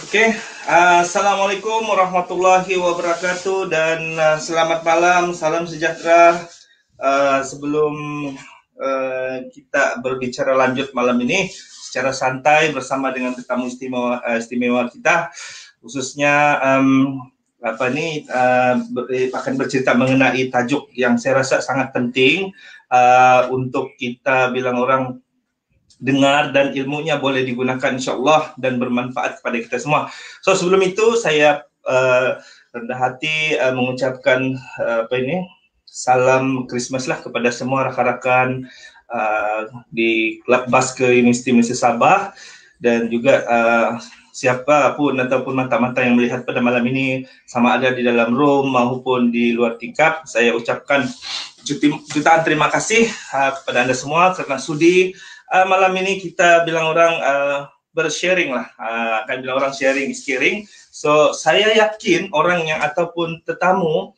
Oke, Assalamualaikum warahmatullahi wabarakatuh dan selamat malam, salam sejahtera. Sebelum kita berbicara lanjut malam ini secara santai bersama dengan tetamu istimewa kita, khususnya akan bercerita mengenai tajuk yang saya rasa sangat penting untuk kita bilang orang dengar dan ilmunya boleh digunakan insyaAllah dan bermanfaat kepada kita semua. So sebelum itu saya rendah hati mengucapkan salam Christmas lah kepada semua rakan-rakan di Klub Basker Universiti Malaysia Sabah dan juga siapa pun ataupun mata-mata yang melihat pada malam ini sama ada di dalam room maupun di luar tingkap, saya ucapkan jutaan terima kasih kepada anda semua kerana sudi malam ini kita bilang orang bersharing lah, kan bilang orang sharing is caring. So saya yakin orang yang ataupun tetamu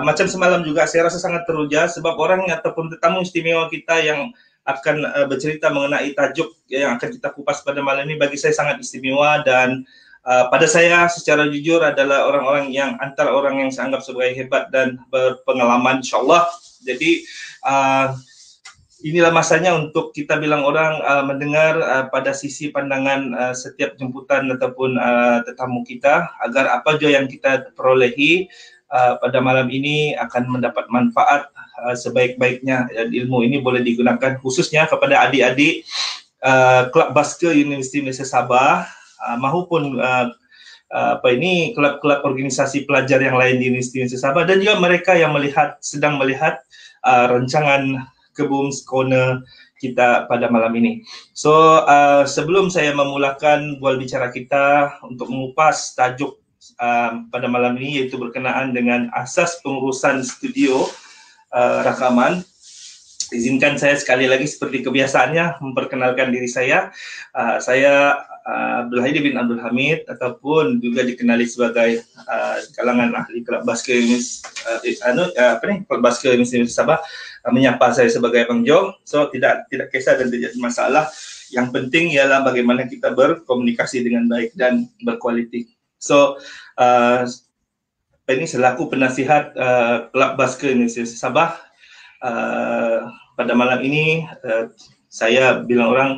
macam semalam juga saya rasa sangat teruja sebab orang ataupun tetamu istimewa kita yang akan bercerita mengenai tajuk yang akan kita kupas pada malam ini bagi saya sangat istimewa dan pada saya secara jujur adalah orang-orang yang antara orang yang saya anggap sebagai hebat dan berpengalaman insyaAllah. Jadi inilah masanya untuk kita bilang orang mendengar pada sisi pandangan setiap jemputan ataupun tetamu kita agar apa saja yang kita perolehi pada malam ini akan mendapat manfaat sebaik-baiknya dan ilmu ini boleh digunakan khususnya kepada adik-adik Klub Basker Universiti Malaysia Sabah maupun klub-klub organisasi pelajar yang lain di Universiti Malaysia Sabah dan juga mereka yang sedang melihat rancangan Keboom's Corner kita pada malam ini. So sebelum saya memulakan bual bicara kita untuk mengupas tajuk pada malam ini iaitu berkenaan dengan asas pengurusan studio rakaman, izinkan saya sekali lagi seperti kebiasaannya memperkenalkan diri saya. Saya Abdul Hadi bin Abdul Hamid ataupun juga dikenali sebagai kalangan ahli Klub Basker Klub Basker Universiti Sabah menyapa saya sebagai Abang Jo. So tidak kisah dan tidak masalah. Yang penting ialah bagaimana kita berkomunikasi dengan baik dan berkualiti. So ini selaku penasihat Klub Basker Universiti Sabah pada malam ini saya bilang orang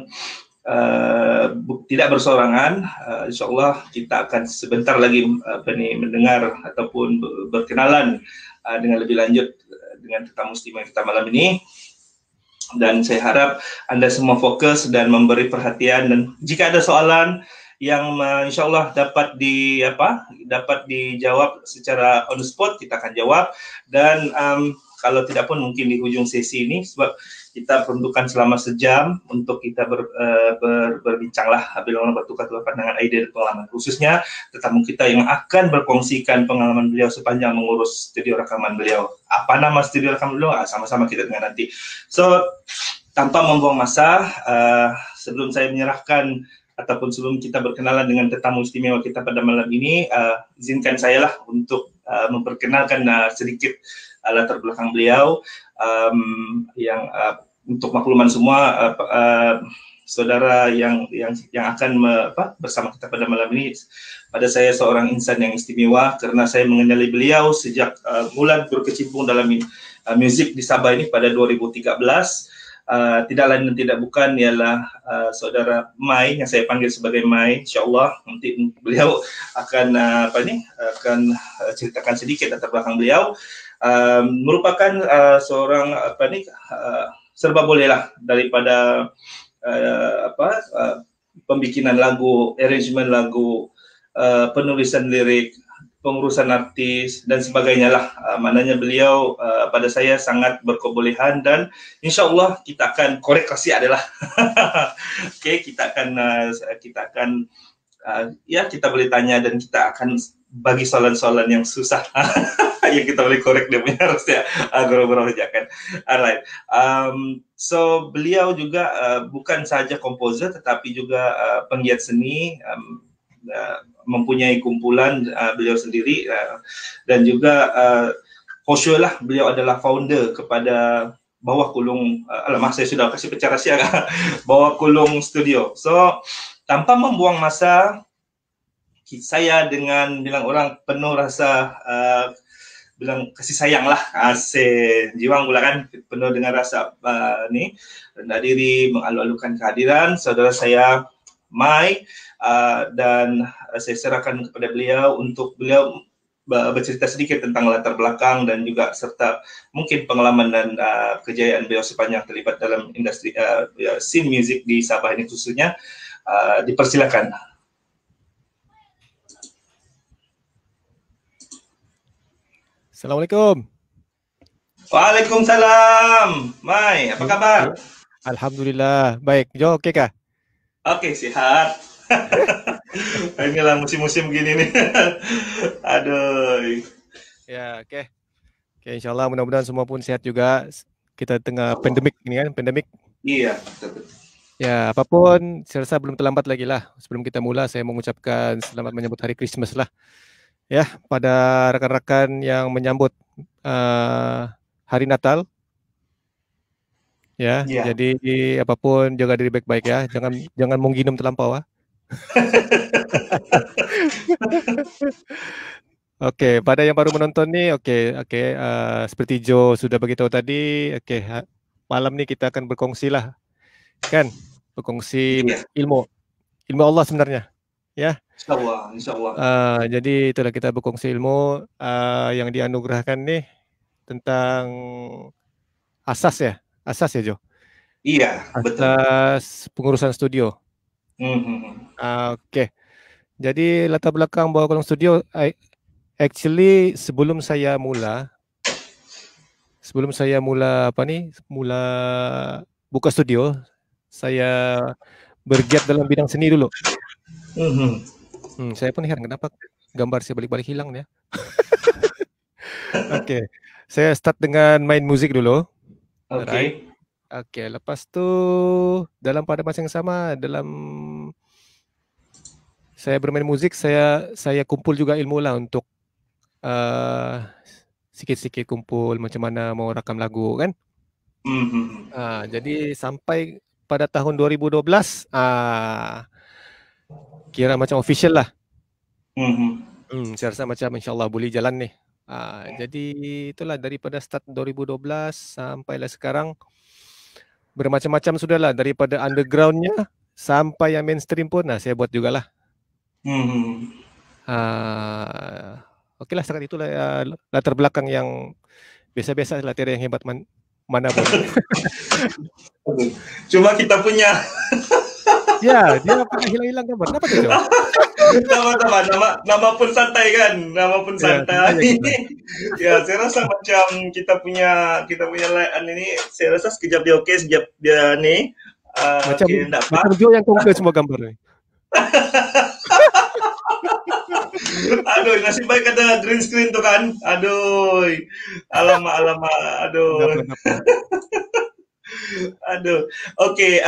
tidak bersorangan. InsyaAllah kita akan sebentar lagi mendengar ataupun berkenalan dengan lebih lanjut dengan tetamu istimewa kita malam ini. Dan saya harap anda semua fokus dan memberi perhatian dan jika ada soalan yang insyaAllah dapat dijawab secara on the spot, kita akan jawab. Dan kalau tidak pun mungkin di hujung sesi ini sebab kita peruntukkan selama sejam untuk kita berbincang lah, bertukar-tukar pandangan, ide dan pengalaman, khususnya tetamu kita yang akan berkongsikan pengalaman beliau sepanjang mengurus studio rekaman beliau. Apa nama studio rekaman beliau? Sama-sama kita dengar nanti. So tanpa membuang masa, sebelum saya menyerahkan ataupun sebelum kita berkenalan dengan tetamu istimewa kita pada malam ini, izinkan saya lah untuk memperkenalkan sedikit latar belakang beliau yang untuk makluman semua saudara yang akan bersama kita pada malam ini. Pada saya seorang insan yang istimewa kerana saya mengenali beliau sejak mula berkecimpung dalam muzik di Sabah ini pada 2013. Tidak lain dan tidak bukan ialah saudara Mai yang saya panggil sebagai Mai. InsyaAllah nanti beliau akan akan ceritakan sedikit latar belakang beliau. Merupakan seorang serba boleh lah daripada pembikinan lagu, arrangement lagu, penulisan lirik, pengurusan artis dan sebagainya lah. Maknanya beliau pada saya sangat berkebolehan dan insyaAllah kita akan koreksi adalah okay, kita akan kita boleh tanya dan kita akan bagi soalan-soalan yang susah yang kita boleh korek dia punya harusnya gurau-gurau aja kan. Alright. So beliau juga bukan sahaja komposer tetapi juga penggiat seni, mempunyai kumpulan beliau sendiri dan juga for sure lah beliau adalah founder kepada Bawah Kulung, saya sudah kasih pecah rahsia Bawah Kulung Studio. So tanpa membuang masa, saya dengan bilang orang penuh rasa bilang kasih sayang lah, asik jiwang pula kan, penuh dengan rasa rendah diri, mengalu-alukan kehadiran saudara saya Mai, dan saya serahkan kepada beliau untuk beliau bercerita sedikit tentang latar belakang dan juga serta mungkin pengalaman dan kejayaan beliau sepanjang terlibat dalam industri scene music di Sabah ini khususnya. Dipersilakan. Assalamualaikum. Waalaikumsalam. Mai, apa kabar? Alhamdulillah, baik. Jo, oke kah? Oke, sehat. Inilah musim-musim gini nih. Aduh. Ya, oke. Oke, insyaallah mudah-mudahan semua pun sehat juga. Kita tengah pandemik ini kan, pandemik. Iya, betul. Ya, apapun, saya rasa belum terlambat lagi lah. Sebelum kita mula, saya mengucapkan selamat menyambut Hari Christmas lah. Ya, pada rekan-rekan yang menyambut Hari Natal. Ya, jadi apapun jaga diri baik-baik ya. Jangan mengginum terlampau ah. Oke, pada yang baru menonton nih, seperti Joe sudah beritahu tadi, malam nih kita akan berkongsi lah, kan? Berkongsi ilmu Allah sebenarnya, ya. Insyaallah. Jadi itulah kita berkongsi ilmu yang dianugerahkan nih tentang asas ya Jo. Iya, betul. Asas pengurusan studio. Oke. Jadi latar belakang Bawah Kolong Studio, actually sebelum saya mula mula buka studio, saya bergiat dalam bidang seni dulu. Saya pun heran kenapa gambar saya balik-balik hilang ya. Oke. Saya start dengan main musik dulu. Oke, lepas tu pada masa yang sama dalam saya bermain musik, saya kumpul juga ilmu lah untuk sikit-sikit kumpul macam mana mau rakam lagu kan. Jadi sampai pada tahun 2012 kira macam official lah. Saya rasa macam insyaAllah boleh jalan nih. Jadi itulah daripada start 2012 sampailah sekarang bermacam-macam sudahlah, daripada undergroundnya sampai yang mainstream pun saya buat jugalah. Okeylah, setakat itulah latar belakang yang biasa-biasa lah, tiada yang hebat mana pun. Cuma kita punya. Ya, dia pernah hilang-hilang gambar. Kenapa tu? Nama pun santai kan, nama pun santai. Ya, saya rasa macam kita punya line ini, saya rasa sekejap dia okey, sekejap dia ni. Macam Joe yang conquer semua gambar ni. Aduh, nasib baik ada green screen tu kan. Aduh, alamak, aduh. Aduh, okey.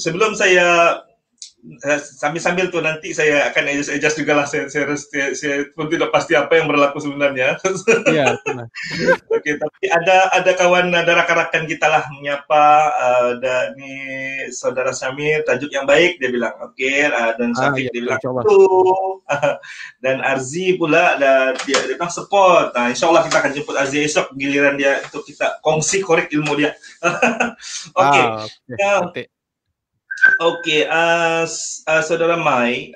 Sebelum saya sambil tu nanti saya akan adjust juga lah. Saya pun tidak pasti apa yang berlaku sebenarnya. Ya. Okey, tapi ada rakan-rakan kita lah menyapa. Ada ni saudara Samir, tajuk yang baik dia bilang. Okey, dan Syafiq dia bilang tu. Dan Arzi pula dia bilang support. InsyaAllah kita akan jemput Arzi esok giliran dia untuk kita kongsi korek ilmu dia. Okey. Okey, saudara Mai,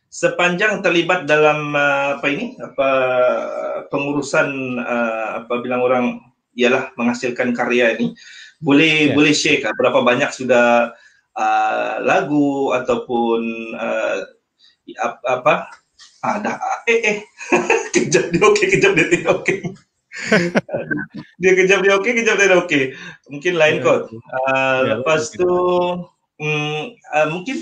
sepanjang terlibat dalam pengurusan bilang orang ialah menghasilkan karya ini, boleh share berapa banyak sudah lagu ataupun kejap dia okey. Dia kejap dia okey. Mungkin lain kot. Lepas tu mungkin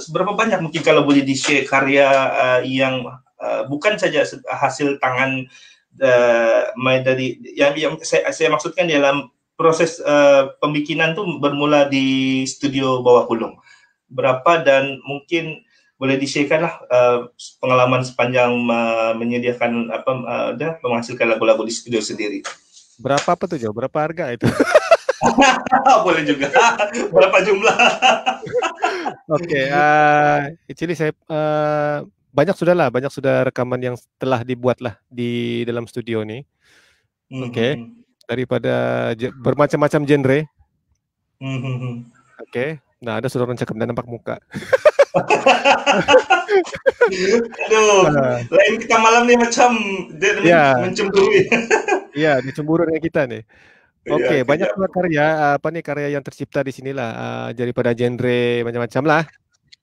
berapa banyak mungkin kalau boleh di-share karya yang bukan saja hasil tangan dari yang saya maksudkan dalam proses pembikinan tu bermula di studio Bawah Kolong. Berapa dan mungkin boleh di-sharekan lah pengalaman sepanjang menyediakan menghasilkan lagu-lagu di studio sendiri. Berapa apa tu Jo? Berapa harga itu? Boleh juga. Berapa jumlah? Oke, actually saya banyak sudah rekaman yang telah dibuat lah di dalam studio nih. Oke, daripada bermacam-macam genre. Oke, nah ada sudah orang cakap dan nampak muka. Aduh, lain kita malam nih macam dia mencemburui. Iya, dicemburu dengan kita nih. Oke, banyak juga karya yang tercipta di sinilah daripada genre macam-macam lah.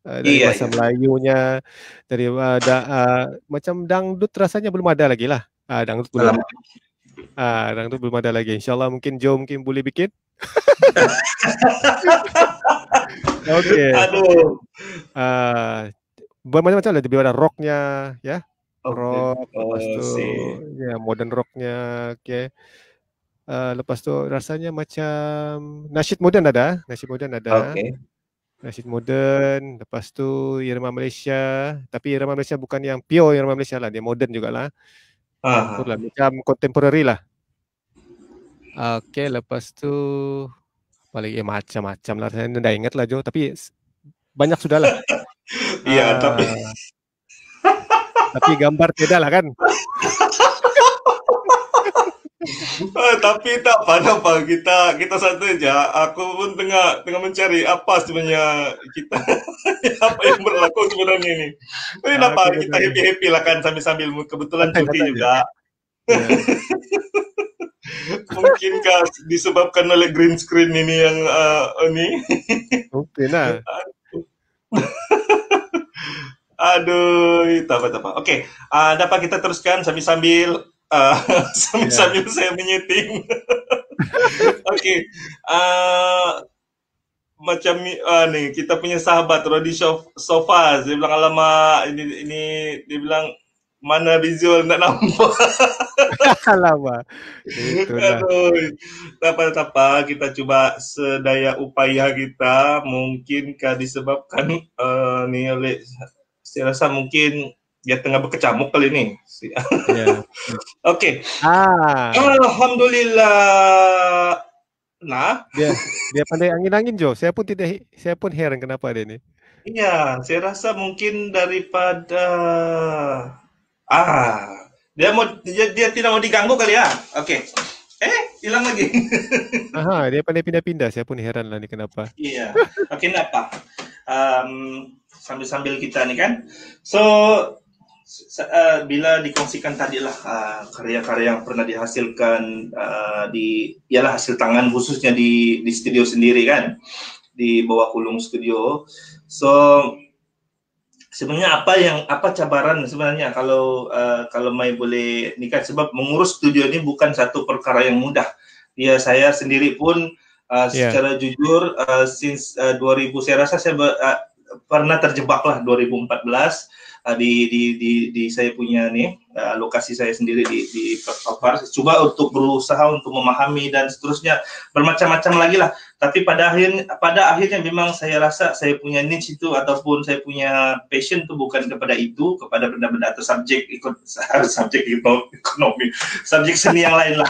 Dari bahasa Melayunya, dari macam dangdut rasanya belum ada lagi lah. Dangdut belum. Dangdut belum ada lagi. Insyaallah mungkin Joe mungkin boleh bikin. Oke. Aduh. Bermacam-macam lah, lebih ada rocknya, ya. Rock, lepas tu ya modern rocknya, oke. Lepas tu rasanya macam nasyid moden ada. Nasyid moden, lepas tu irama Malaysia, tapi irama Malaysia bukan yang pure irama Malaysia lah, dia moden jugalah. Campur lah, macam contemporary lah. Oke, lepas tu paling macam-macam lah, saya dah ingat lah Jo, tapi banyak sudah lah. Iya, tapi gambar tidak lah kan. Tapi tak apa kita satu aja. Aku pun tengah mencari apa sebenarnya apa yang berlaku sebenarnya ini. Kenapa kita happy lah kan sambil kebetulan cuti juga. Mungkinkah disebabkan oleh green screen ini yang ini? Mungkin lah. Aduh, tak apa. Oke, dapat kita teruskan sambil saya menyeting. Oke, macam nih kita punya sahabat Rodi Sofa, dia bilang alamak ini dia bilang mana visual nak nampak. Alamak. Aduh, tak apa, kita coba sedaya upaya kita. Mungkinkah disebabkan nih oleh, saya rasa mungkin dia tengah berkecamuk kali ini. Oke. Alhamdulillah. Nah, dia pandai angin-angin Jo. Saya pun heran kenapa dia ni. Iya, saya rasa mungkin daripada dia tidak mau diganggu kali ya. Oke. Hilang lagi. Dia pandai pindah-pindah. Saya pun heran lah ni kenapa. Iya. Oke, apa? Sambil kita nih kan. So bila dikongsikan tadilah karya-karya yang pernah dihasilkan ialah hasil tangan khususnya di studio sendiri kan, di bawah Kulung Studio. So sebenarnya apa cabaran sebenarnya kalau Mai boleh ini kan, sebab mengurus studio ini bukan satu perkara yang mudah. Ya saya sendiri pun secara jujur since 2000 saya rasa saya pernah terjebaklah 2014 di saya punya nih lokasi saya sendiri di Papar. Coba untuk berusaha untuk memahami dan seterusnya bermacam-macam lagi lah. Tapi pada akhirnya memang saya rasa saya punya niche itu ataupun saya punya passion itu bukan kepada benda-benda atau subjek ekonomi, subjek seni yang lain lah.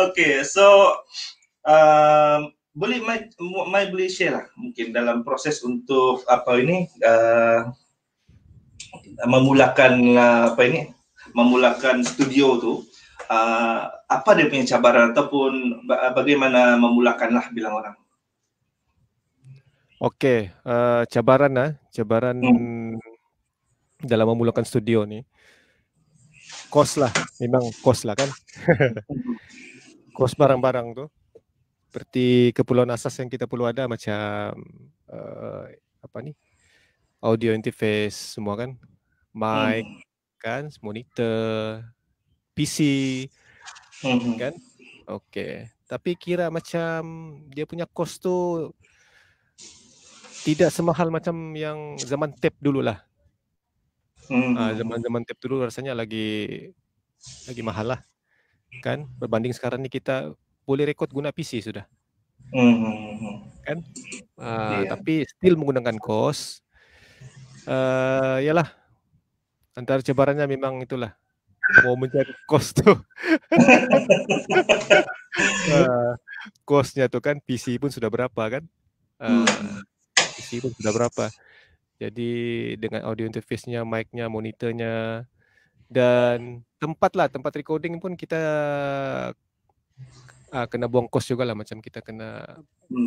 Oke, so boleh Mai boleh share lah mungkin dalam proses untuk memulakan studio tu, apa dia punya cabaran ataupun bagaimana memulakan lah bilang orang. Oke, cabaran dalam memulakan studio ni kos lah, memang kos lah kan. Kos barang-barang tu seperti keperluan asas yang kita perlu ada macam audio interface semua kan, mic kan, monitor, PC kan. Okey, tapi kira macam dia punya kos tu tidak semahal macam yang zaman tape dulu lah. Zaman tape dulu rasanya lagi mahal lah kan, berbanding sekarang ni kita boleh rekod guna PC sudah. Kan? Tapi still menggunakan kos. Yalah, antara cabarannya memang itulah, mau mencari kos tu. Kosnya tu kan, PC pun sudah berapa kan? PC pun sudah berapa. Jadi dengan audio interface-nya, mic-nya, monitornya, dan tempat recording pun kita kena buang kos juga lah, macam kita kena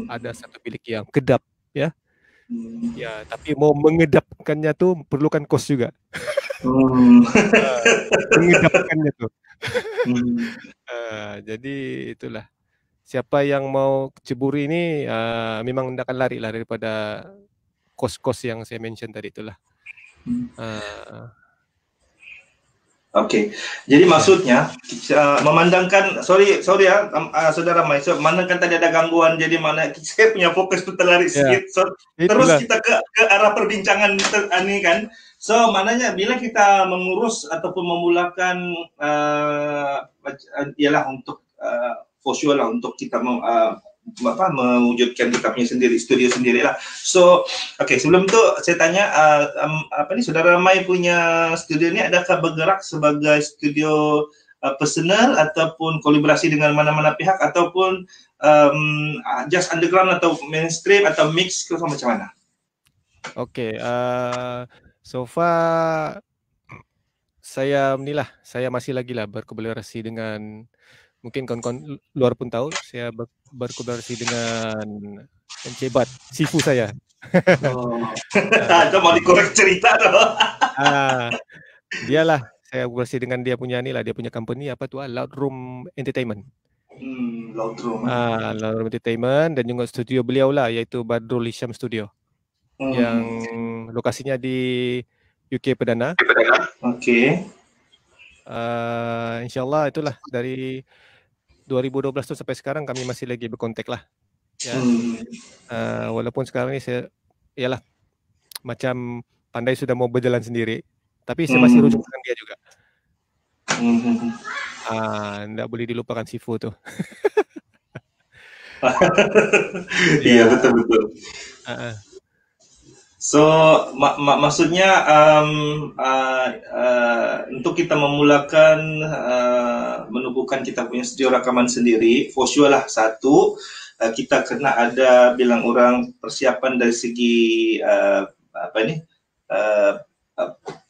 ada satu bilik yang kedap, ya. Ya, tapi mau mengedapkannya tuh perlukan kos juga. Mengedapkannya tuh. Jadi itulah. Siapa yang mau ceburi ini memang tidak akan lari lah daripada kos-kos yang saya mention tadi itulah. Oke, jadi maksudnya memandangkan, sorry ya, saudara Mai, memandangkan tadi ada gangguan, jadi mana saya punya fokus itu terlari sedikit, terus kita ke arah perbincangan ini kan, so mananya bila kita mengurus ataupun memulakan, ialah untuk for sure lah untuk kita mewujudkan kita punya sendiri, studio sendiri lah. So, oke, sebelum itu saya tanya, saudara Mai punya studio ini adakah bergerak sebagai studio personal ataupun kolaborasi dengan mana-mana pihak ataupun just underground atau mainstream atau mix ke macam mana? Oke, so far saya masih lagi lah berkolaborasi dengan, mungkin kawan-kawan luar pun tahu, saya berkolaborasi dengan Encebat, sifu saya. Itu mau dikorek cerita dong. Dialah, saya berkolaborasi dengan dia punya dia punya company Loud Room Entertainment. Loud Room Entertainment, dan juga studio beliau lah, iaitu Badrul Hisham Studio, yang lokasinya di UK Perdana. Oke. InsyaAllah itulah dari 2012 tu sampai sekarang kami masih lagi berkontak lah. Ya. Walaupun sekarang ni saya macam pandai sudah mau berjalan sendiri, tapi saya masih rujuk dengan dia juga. Nggak boleh dilupakan Sifu tu. Iya, betul. So maksudnya untuk kita memulakan menubuhkan kita punya studio rakaman sendiri, for sure lah, satu kita kena ada bilang orang persiapan dari segi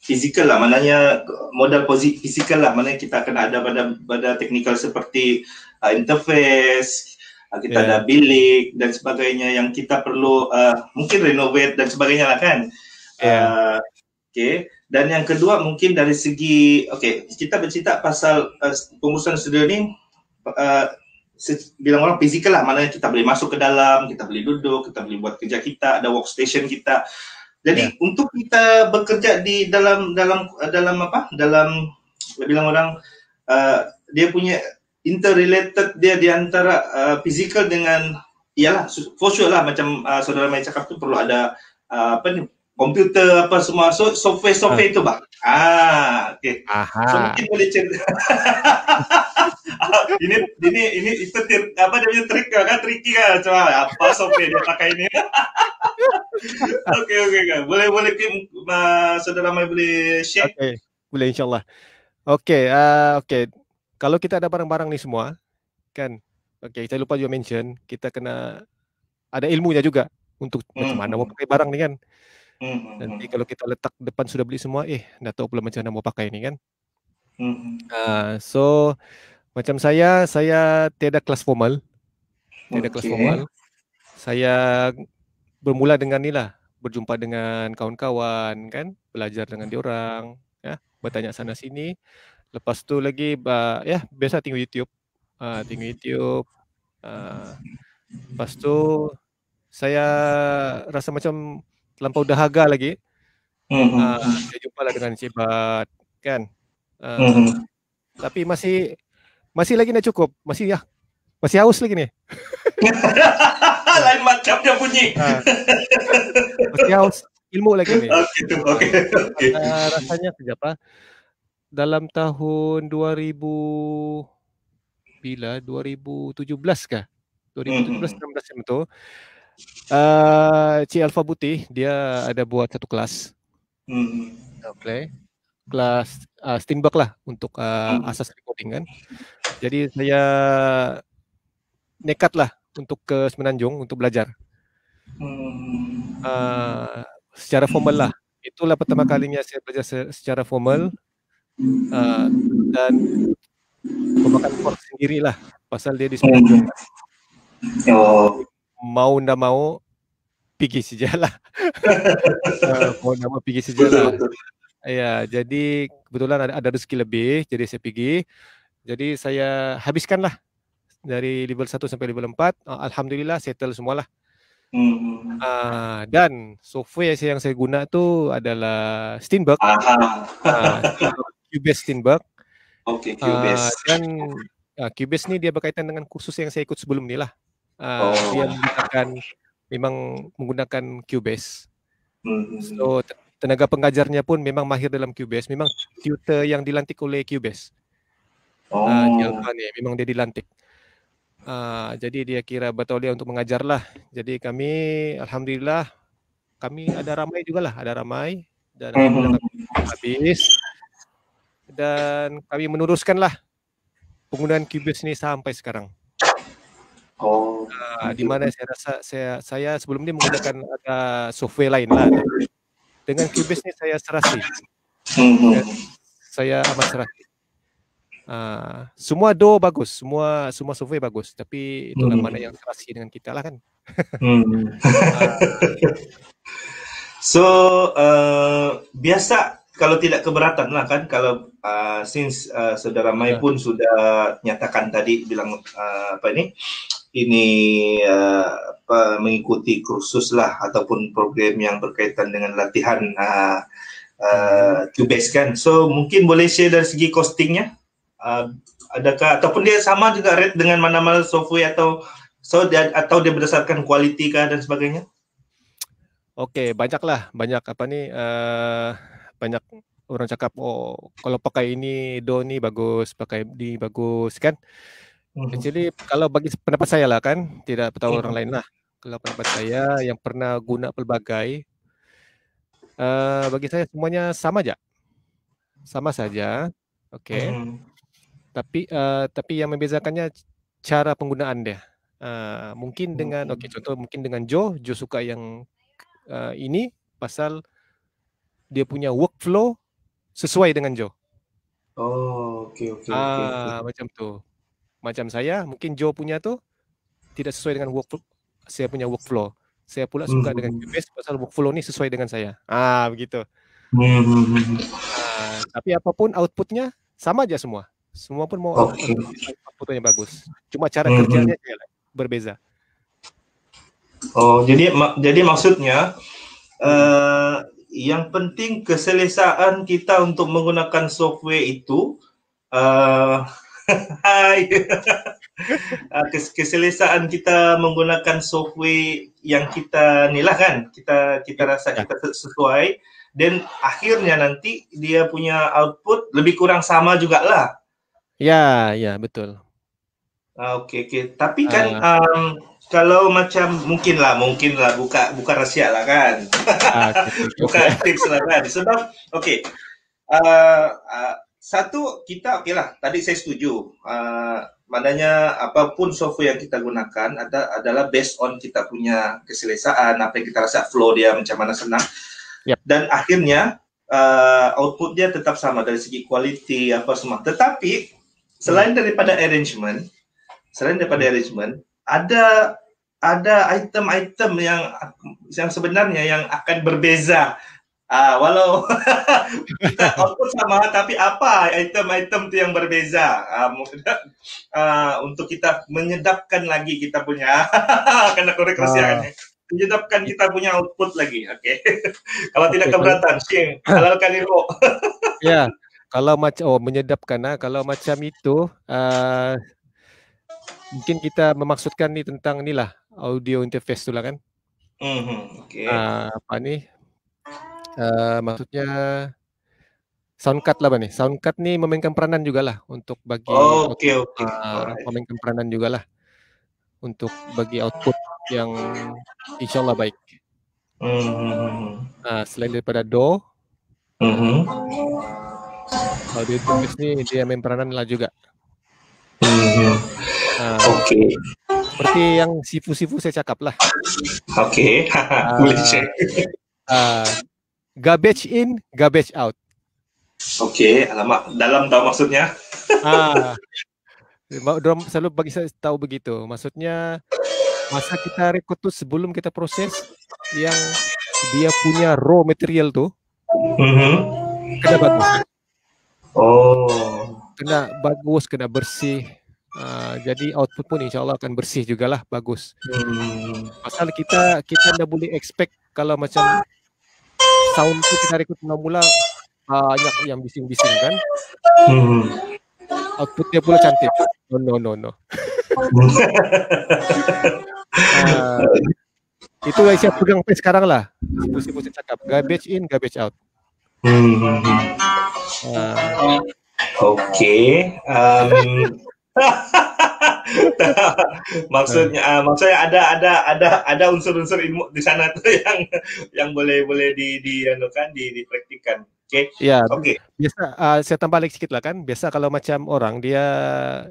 fizikal lah, maknanya modal fizikal lah, maknanya kita kena ada pada teknikal seperti interface, kita ada bilik dan sebagainya yang kita perlu mungkin renovate dan sebagainya lah kan. Dan yang kedua mungkin dari segi kita bercerita pasal pengurusan studio ni, bilang orang fizikal lah, maknanya kita boleh masuk ke dalam, kita boleh duduk, kita boleh buat kerja kita, ada workstation kita. Jadi untuk kita bekerja di dalam bilang orang dia punya interrelated dia di antara physical dengan, iyalah for sure lah, macam saudara Mai cakap tu perlu ada komputer semua, so software itu bang. So mungkin boleh cerita. ini itu dia punya trik kan, tricky kan, coba apa software dia pakai ini. Oke. Boleh saudara Mai boleh share? Oke, boleh insyaAllah. Oke. Kalau kita ada barang-barang ni semua, kan, saya lupa juga mention, kita kena ada ilmunya juga untuk macam mana mau pakai barang ni kan. Nanti kalau kita letak depan sudah beli semua, dah tahu pula macam mana mau pakai ni kan. So macam saya tiada kelas formal. Saya bermula dengan ni lah, berjumpa dengan kawan-kawan kan, belajar dengan diorang, ya, bertanya sana sini. Lepas tu lagi biasa tengok YouTube. Lepas tu saya rasa macam terlampau dahaga lagi. Saya jumpa lah dengan Cebat kan. Tapi masih lagi nak cukup. Masih haus lagi ni. Lain macam dia bunyi. Masih haus ilmu lagi ni. Okey. Rasanya kejap dalam tahun 2017 kah? 2017-16 macam tu. Cik Alfa Putih dia ada buat satu kelas. Kelas Steinberg lah untuk asas recording kan. Jadi saya nekat lah untuk ke Semenanjung untuk belajar. Secara formal lah. Itulah pertama kalinya saya belajar secara formal, dan memakan kos sendirilah pasal dia di Semenanjung. Mau ndak mau pergi sajalah. Mau ndak mau pergi sajalah. Ya, jadi kebetulan ada rezeki lebih, jadi saya pergi. Jadi saya habiskanlah dari level 1 sampai level 4. Alhamdulillah settle semualah. Dan software yang saya guna tu adalah Steenberg. Cubase Steenberg. Okay, Cubase. Dan Cubase ni dia berkaitan dengan kursus yang saya ikut sebelum ni lah. Dia memang menggunakan Cubase. So tenaga pengajarnya pun memang mahir dalam Cubase. Memang tutor yang dilantik oleh Cubase. Memang dia dilantik. Jadi dia kira betul dia untuk mengajar lah. Jadi kami, alhamdulillah, kami ada ramai jugalah, dan alhamdulillah kami habis. Dan kami meneruskanlah penggunaan Cubase ni sampai sekarang. Di mana saya rasa saya sebelum ni menggunakan ada software lain lah. Dengan Cubase ni saya serasi. Saya amat serasi. Semua bagus, semua software bagus, tapi itulah mana yang serasi dengan kita lah kan. So biasa kalau tidak keberatan lah kan, kalau since saudara Mai pun sudah nyatakan tadi bilang mengikuti kursus lah ataupun program yang berkaitan dengan latihan Cubase kan. So mungkin boleh share dari segi costingnya. Adakah ataupun dia sama juga rate dengan mana-mana software atau dia berdasarkan kualiti kah dan sebagainya? Okey, banyak banyak orang cakap kalau pakai ini Do ni bagus, pakai ni bagus kan. Actually kalau bagi pendapat saya lah kan, tidak tahu orang lain lah. Kalau pendapat saya yang pernah guna pelbagai, bagi saya semuanya sama saja. Okey. Tapi yang membezakannya cara penggunaan dia. Mungkin dengan contoh mungkin dengan Joe suka yang ini pasal dia punya workflow sesuai dengan Joe. Okey. Macam tu. Macam saya, mungkin Joe punya tu tidak sesuai dengan saya punya workflow. Saya pula suka dengan Cubase pasal workflow ni sesuai dengan saya. Begitu. Tapi apapun outputnya sama aja semua. Semua pun mau outputnya bagus. Cuma cara kerjanya berbeza. Jadi maksudnya yang penting keselesaan kita untuk menggunakan software itu keselesaan kita menggunakan software yang kita nilah kan, kita rasa kita sesuai, dan akhirnya nanti dia punya output lebih kurang sama jugalah. Ya, betul. Okey. Tapi kan kalau macam mungkinlah bukan rahsia lah kan. Bukan tips lah kan. Sebab satu kita okeylah. Tadi saya setuju. Maknanya apapun software yang kita gunakan adalah based on kita punya keselesaan, apa yang kita rasa flow dia macam mana senang. Dan akhirnya output dia tetap sama dari segi kualiti apa semua. Tetapi selain daripada arrangement, ada item-item yang sebenarnya yang akan berbeza. Walau kita output sama, tapi apa item-item tu yang berbeza? Untuk kita menyedapkan lagi kita punya kena korek rahsia menyedapkan kita punya output lagi. Okey. Kalau tidak keberatan, Sying, halalkan itu. Ya. Kalau macam menyedapkan kalau macam itu mungkin kita memaksudkan ni tentang inilah audio interface tu lah kan. Okey. Apa ni? Maksudnya soundcard lah ni. Soundcard ni memainkan peranan jugalah untuk bagi memainkan peranan jugalah untuk bagi output yang insyaallah baik. Selain daripada Do, audio interface ni dia main peranan lah juga. Okey. seperti yang sifu-sifu saya cakap lah. Oke, boleh share. Garbage in, garbage out. Oke, alamak, dalam tahu maksudnya? Selalu bagi saya tahu begitu. Maksudnya masa kita record tuh sebelum kita proses, yang dia punya raw material tuh kena bagus. Kena bagus, kena bersih. Jadi output pun insya Allah akan bersih juga lah, bagus. Pasal kita ndak boleh expect kalau macam sound tu kita record mula banyak yang bising-bising kan. Outputnya pula cantik. No. Itu yang saya pegang sampai sekarang lah. Sifu saya cakap, garbage in, garbage out. Oke. Maksudnya ada unsur-unsur ilmu di sana tuh yang boleh dipraktikkan. Oke. Ya. Oke. Biasa saya tambah lagi sedikit lah kan. Biasa kalau macam orang dia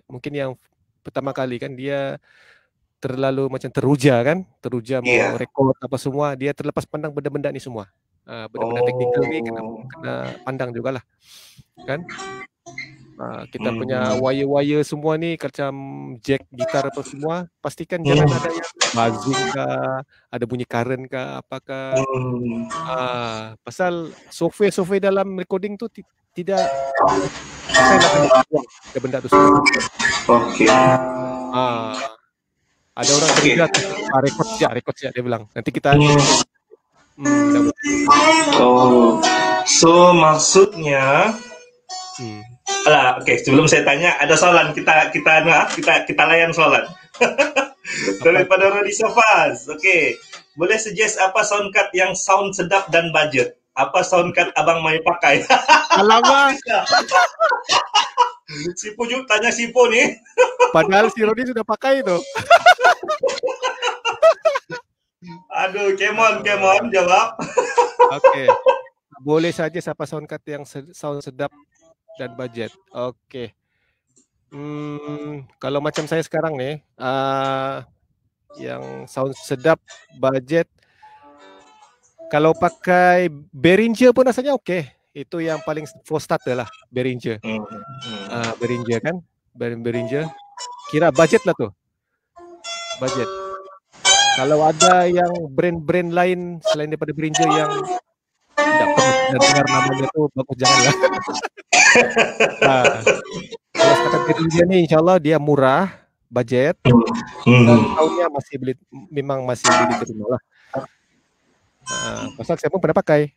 mungkin yang pertama kali kan dia terlalu macam teruja mau rekod apa semua, dia terlepas pandang benda-benda ni semua. Benda-benda teknikal ni kena pandang jugalah. Kan? Kita punya wire-wire semua ni macam jack gitar apa semua, pastikan jangan ada yang buzzing kah, ada bunyi current kah, apakah. Pasal software dalam recording tu tidak ada benda tu semua. Okey. Ada orang kerja rekod siap dia bilang. Nanti kita so maksudnya sebelum saya tanya ada soalan, kita layan soalan. Daripada Rodi Sofas. Okey. Boleh suggest apa sound card yang sound sedap dan budget? Apa sound card abang mai pakai? Alamak. Sipu tanya Sipu ni. Padahal si Rodi sudah pakai itu. Aduh, come on, jawab. Okey. Boleh saja siapa sound card yang sound sedap dan budget. Okey. Kalau macam saya sekarang ni, yang sound sedap, budget, kalau pakai Behringer pun rasanya okey. Itu yang paling for starter lah, Behringer. Behringer kan? Behringer. Kira budget lah tu. Budget. Kalau ada yang brand-brand lain selain daripada Behringer yang tidak pernah dengar namanya tu, bagus janganlah. Kalau kata Behringer ni insyaAllah dia murah, budget, dan tahunnya memang masih boleh diterima lah. Pasal saya pun pernah pakai.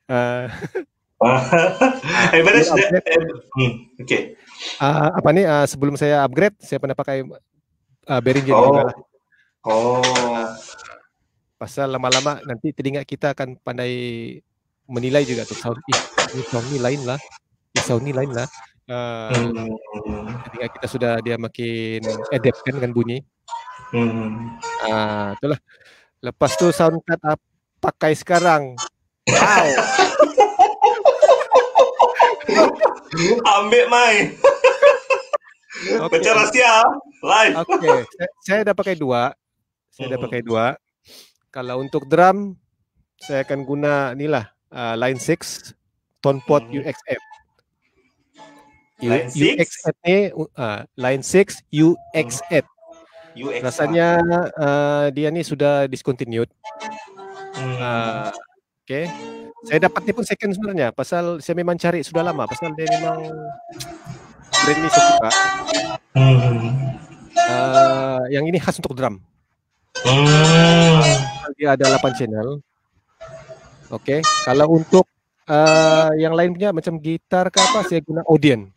Okay. Apa ni? Sebelum saya upgrade, saya pernah pakai Behringer juga lah. Pasal lama-lama nanti telinga kita akan pandai menilai juga tu sound. Sound ni lain lah. Sound ni lain lah. Telinga kita sudah dia makin adapt kan dengan bunyi. Itulah. Lepas tu sound card pakai sekarang. Wow. Ambil mai. Baca rahsia live. Okey, saya dah pakai dua. Kalau untuk drum saya akan guna inilah Line 6 Tonepot UXF. UXF ni Line 6 UXF. Rasanya dia ni sudah discontinued. Okay. Saya dapat ni pun second sebenarnya. Pasal saya memang cari sudah lama. Pasal dia memang brand ni saya suka. Yang ini khas untuk drum. Dia ada 8 channel. Okay. Kalau untuk yang lain punya macam gitar ke apa, saya guna Audien.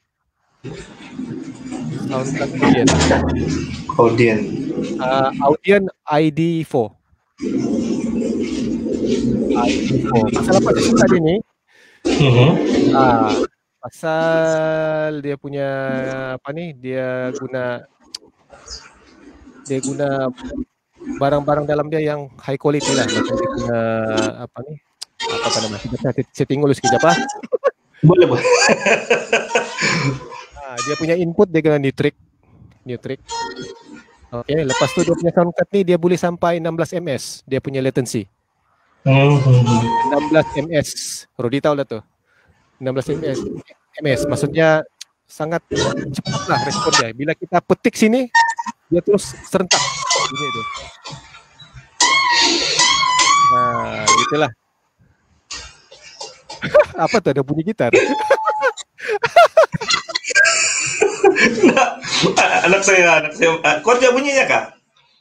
Audien ID4. Pasal apa saya suka dia ni? Pasal dia punya apa ni? Dia guna barang-barang dalam dia yang high quality lah. Macam dia guna apa ni? Apa nama? Saya tengok dulu sekejap lah. Boleh. Dia punya input dia guna Neutrik. Okay, lepas tu dia punya sound card ni dia boleh sampai 16 ms dia punya latency. 16 ms. Rodi tahu lah tu. 16 ms maksudnya sangat cepat lah respon dia. Bila kita petik sini dia terus serentak bunyi tu. Nah, gitulah. Apa tuh, ada bunyi gitar? anak saya. Kau dia bunyinya kah?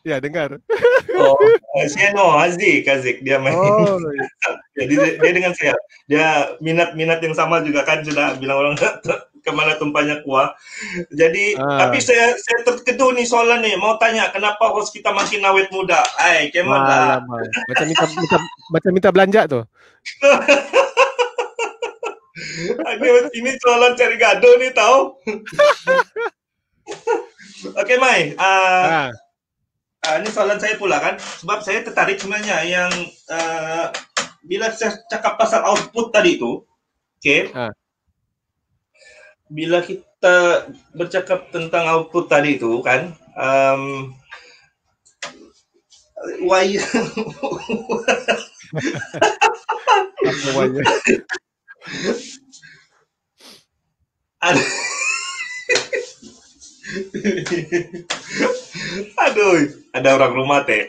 Ya, dengar. Oh, Siano, Azik dia main. Oh. Jadi dia dengan saya, dia minat yang sama juga kan, sudah bilang orang kemana tumpahnya kuah. Jadi tapi saya terkeduh nih soalan nih, mau tanya kenapa host kita makin awet muda? Kemana? Macam minta belanja tuh. Ini soalan cari gaduh nih tahu. Oke, Mai. Ini soalan saya pula kan, sebab saya tertarik sebenarnya yang bila saya cakap pasal output tadi itu, bila kita bercakap tentang output tadi itu kan, wire. Aduh, ada orang rumah teh.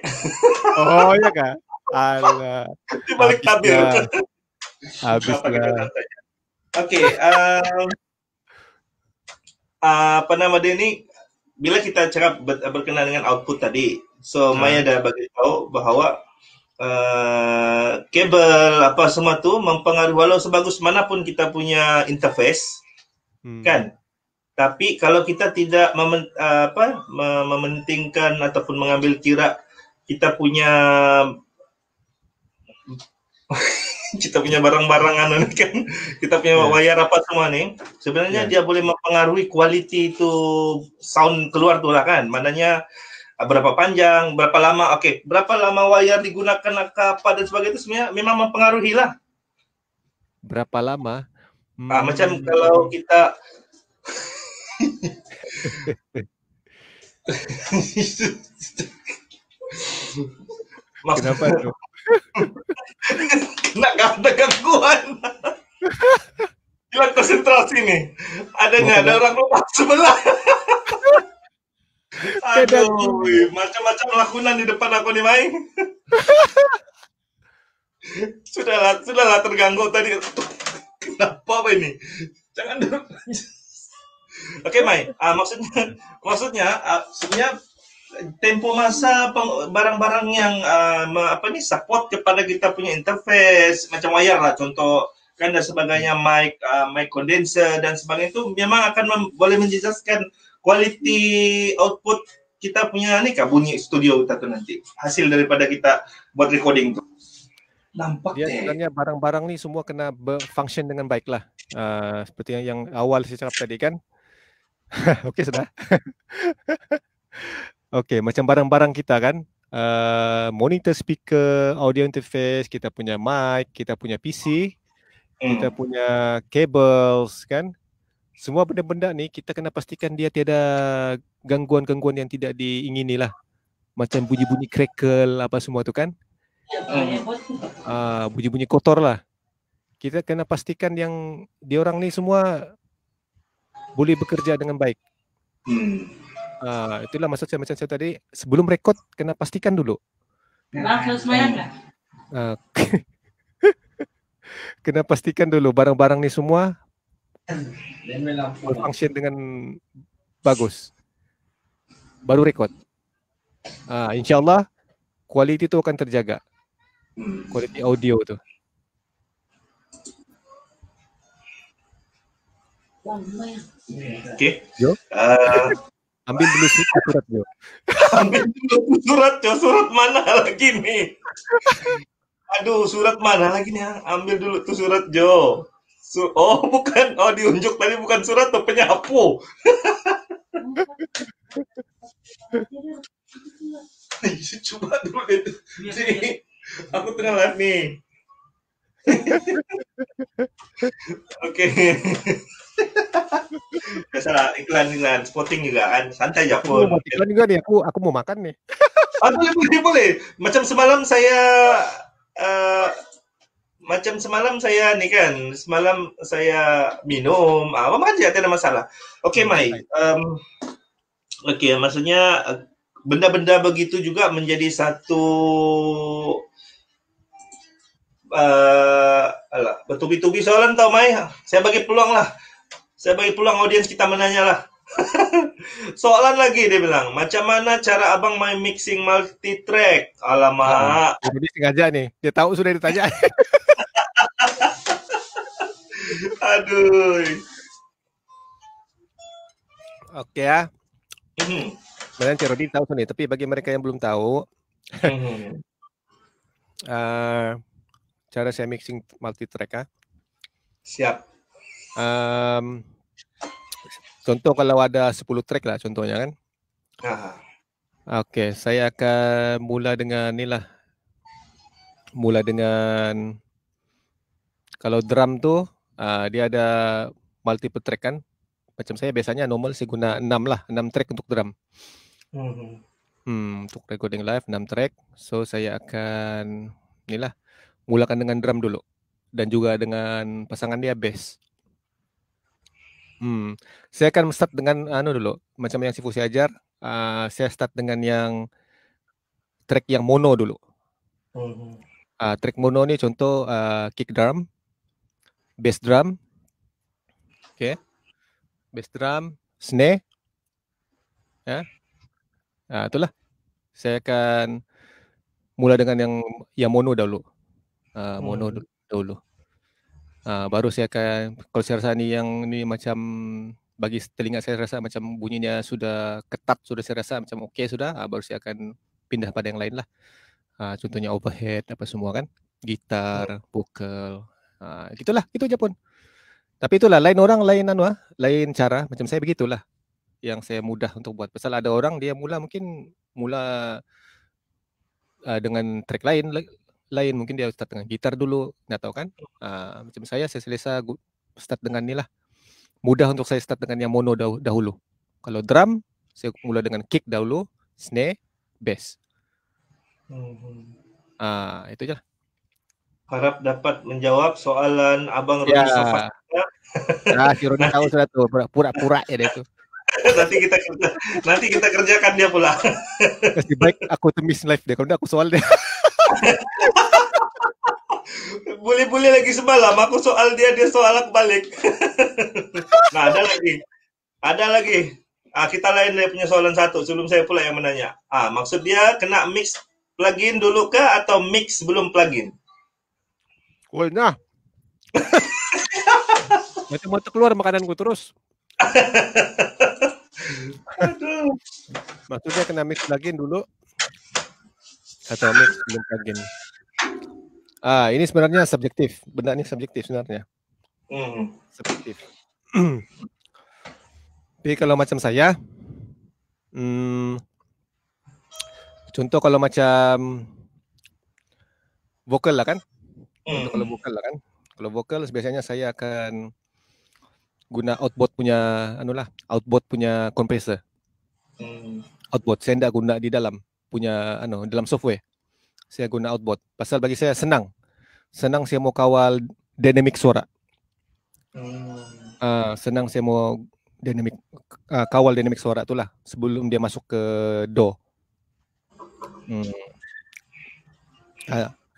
Oh ya kak. Alah. Di balik tabir. Habislah. Oke, apa nama dia ini? Bila kita cakap berkenaan dengan output tadi, so Maya dah bagi tahu bahawa kabel apa semua tu mempengaruhi, walau sebagus manapun kita punya interface, kan? Tapi kalau kita tidak mementingkan ataupun mengambil kira kita punya barang-barangan kan, kita punya wire apa semua nih, sebenarnya dia boleh mempengaruhi kualiti itu sound keluar tu lah kan. Maknanya berapa panjang, berapa lama, berapa lama wire digunakan, apa dan sebagainya itu sebenarnya memang mempengaruhi lah. Berapa lama? Macam kalau kita kenapa tuh? Nggak ada gangguan. Hilang konsentrasi nih. Ada orang rumah sebelah. Aduh, macam-macam lakunan di depan aku nih, Mai. Sudahlah terganggu tadi. Kenapa ini? Jangan dulu. Oke, Mai. Maksudnya sebenarnya tempo masa barang-barang yang support kepada kita punya interface macam wire lah, contoh kan, dan sebagainya, mic condenser dan sebagainya, itu memang akan boleh menjelaskan quality output kita punya nih bunyi studio kita tuh nanti, hasil daripada kita buat recording tuh. Nampak dia sebenarnya barang-barang nih semua kena berfunction dengan baik lah, seperti yang awal saya cakap tadi kan. Okey, sudah. Okey, macam barang-barang kita kan, monitor, speaker, audio interface, kita punya mic, kita punya PC, kita punya cables kan. Semua benda-benda ni kita kena pastikan dia tiada gangguan-gangguan yang tidak diingini lah. Macam bunyi-bunyi crackle apa semua tu kan. Bunyi-bunyi kotor lah. Kita kena pastikan yang diorang ni semua boleh bekerja dengan baik. Itulah maksud saya, macam saya tadi, sebelum rekod kena pastikan dulu. Kena pastikan dulu barang-barang ni semua berfungsi dengan bagus, baru rekod. InsyaAllah kualiti itu akan terjaga, kualiti audio tu. Okey. Ambil dulu surat Jo. Ambil dulu surat mana lagi nih? Aduh, surat mana lagi nih? Ambil dulu tuh surat Jo. Bukan. Diunjuk tadi bukan surat tuh, penyapu. Coba dulu itu. Aku tengah live nih. Oke. masalah iklan spotting juga kan, santai aja Aku mau pun. buat iklan juga nih, aku mau makan nih. Boleh. Macam semalam saya minum, apa aja tidak ada masalah. Oke, Mai. Oke, maksudnya benda-benda begitu juga menjadi satu bertubi-tubi soalan tau, Mai. Saya bagi peluang audiens kita menanya lah. Soalan lagi dia bilang, macam mana cara abang main mixing multi track? Alamak. Jadi sengaja nih, dia tahu sudah ditanya. Aduh. Oke ya. Sebenarnya Cik Rodi tahu nih, tapi bagi mereka yang belum tahu, cara saya mixing multi track ya. Siap. Contoh kalau ada 10 track lah contohnya kan. Oke, saya akan mula dengan inilah. Mula dengan kalau drum tuh dia ada multiple track kan. Macam saya biasanya normal saya guna 6 track untuk drum. Untuk recording live 6 track. So saya akan inilah mulakan dengan drum dulu dan juga dengan pasangan dia bass. Saya akan start dengan dulu macam yang Sifu saya ajar. Saya start dengan yang track yang mono dulu. Track mono ni contoh kick drum, bass drum, okay, bass drum, snare, ya, itulah. Saya akan mula dengan yang mono dulu, mono dulu. Baru saya akan, kalau saya rasa ni macam bagi telinga saya rasa macam bunyinya sudah ketat, sudah saya rasa macam okey sudah, baru saya akan pindah pada yang lain lah. Contohnya overhead apa semua kan, gitar, vokal, gitulah, itu aja pun. Tapi itulah lain orang lain cara, macam saya begitulah yang saya mudah untuk buat. Pasal ada orang dia mungkin mula dengan track lain mungkin dia start dengan gitar dulu, nggak tahu kan. Macam saya selesa start dengan inilah. Mudah untuk saya start dengan yang mono dahulu. Kalau drum saya mula dengan kick dahulu, snare, bass. Itu aja. Harap dapat menjawab soalan Abang Rodi Sofat. Si Rodi tahu sudah tuh, pura-pura ya dia itu. nanti kita kerjakan dia pula. Lebih baik aku tumis live deh, kalau aku soal deh. Boleh lagi semalam aku soal dia soal aku balik. Nah, ada lagi. Kita lain dia punya soalan satu sebelum saya pula yang menanya. Maksud dia kena mix plugin dulu kah atau mix sebelum plugin? Nah. Macam mau keluar makananku terus. Aduh. Maksudnya kena mix plugin dulu atau mix sebelum plugin? Ini sebenarnya subjektif. Benda ini subjektif sebenarnya. Subjektif. Tapi kalau macam saya, contoh kalau macam vokal lah kan. Kalau vokal lah kan. Kalau vokal biasanya saya akan guna outboard punya kompresor. Outboard saya tidak guna di dalam punya dalam software. Saya guna outboard. Pasal bagi saya senang saya mau kawal dynamic suara. Senang saya mau kawal dynamic suara itulah sebelum dia masuk ke DAW.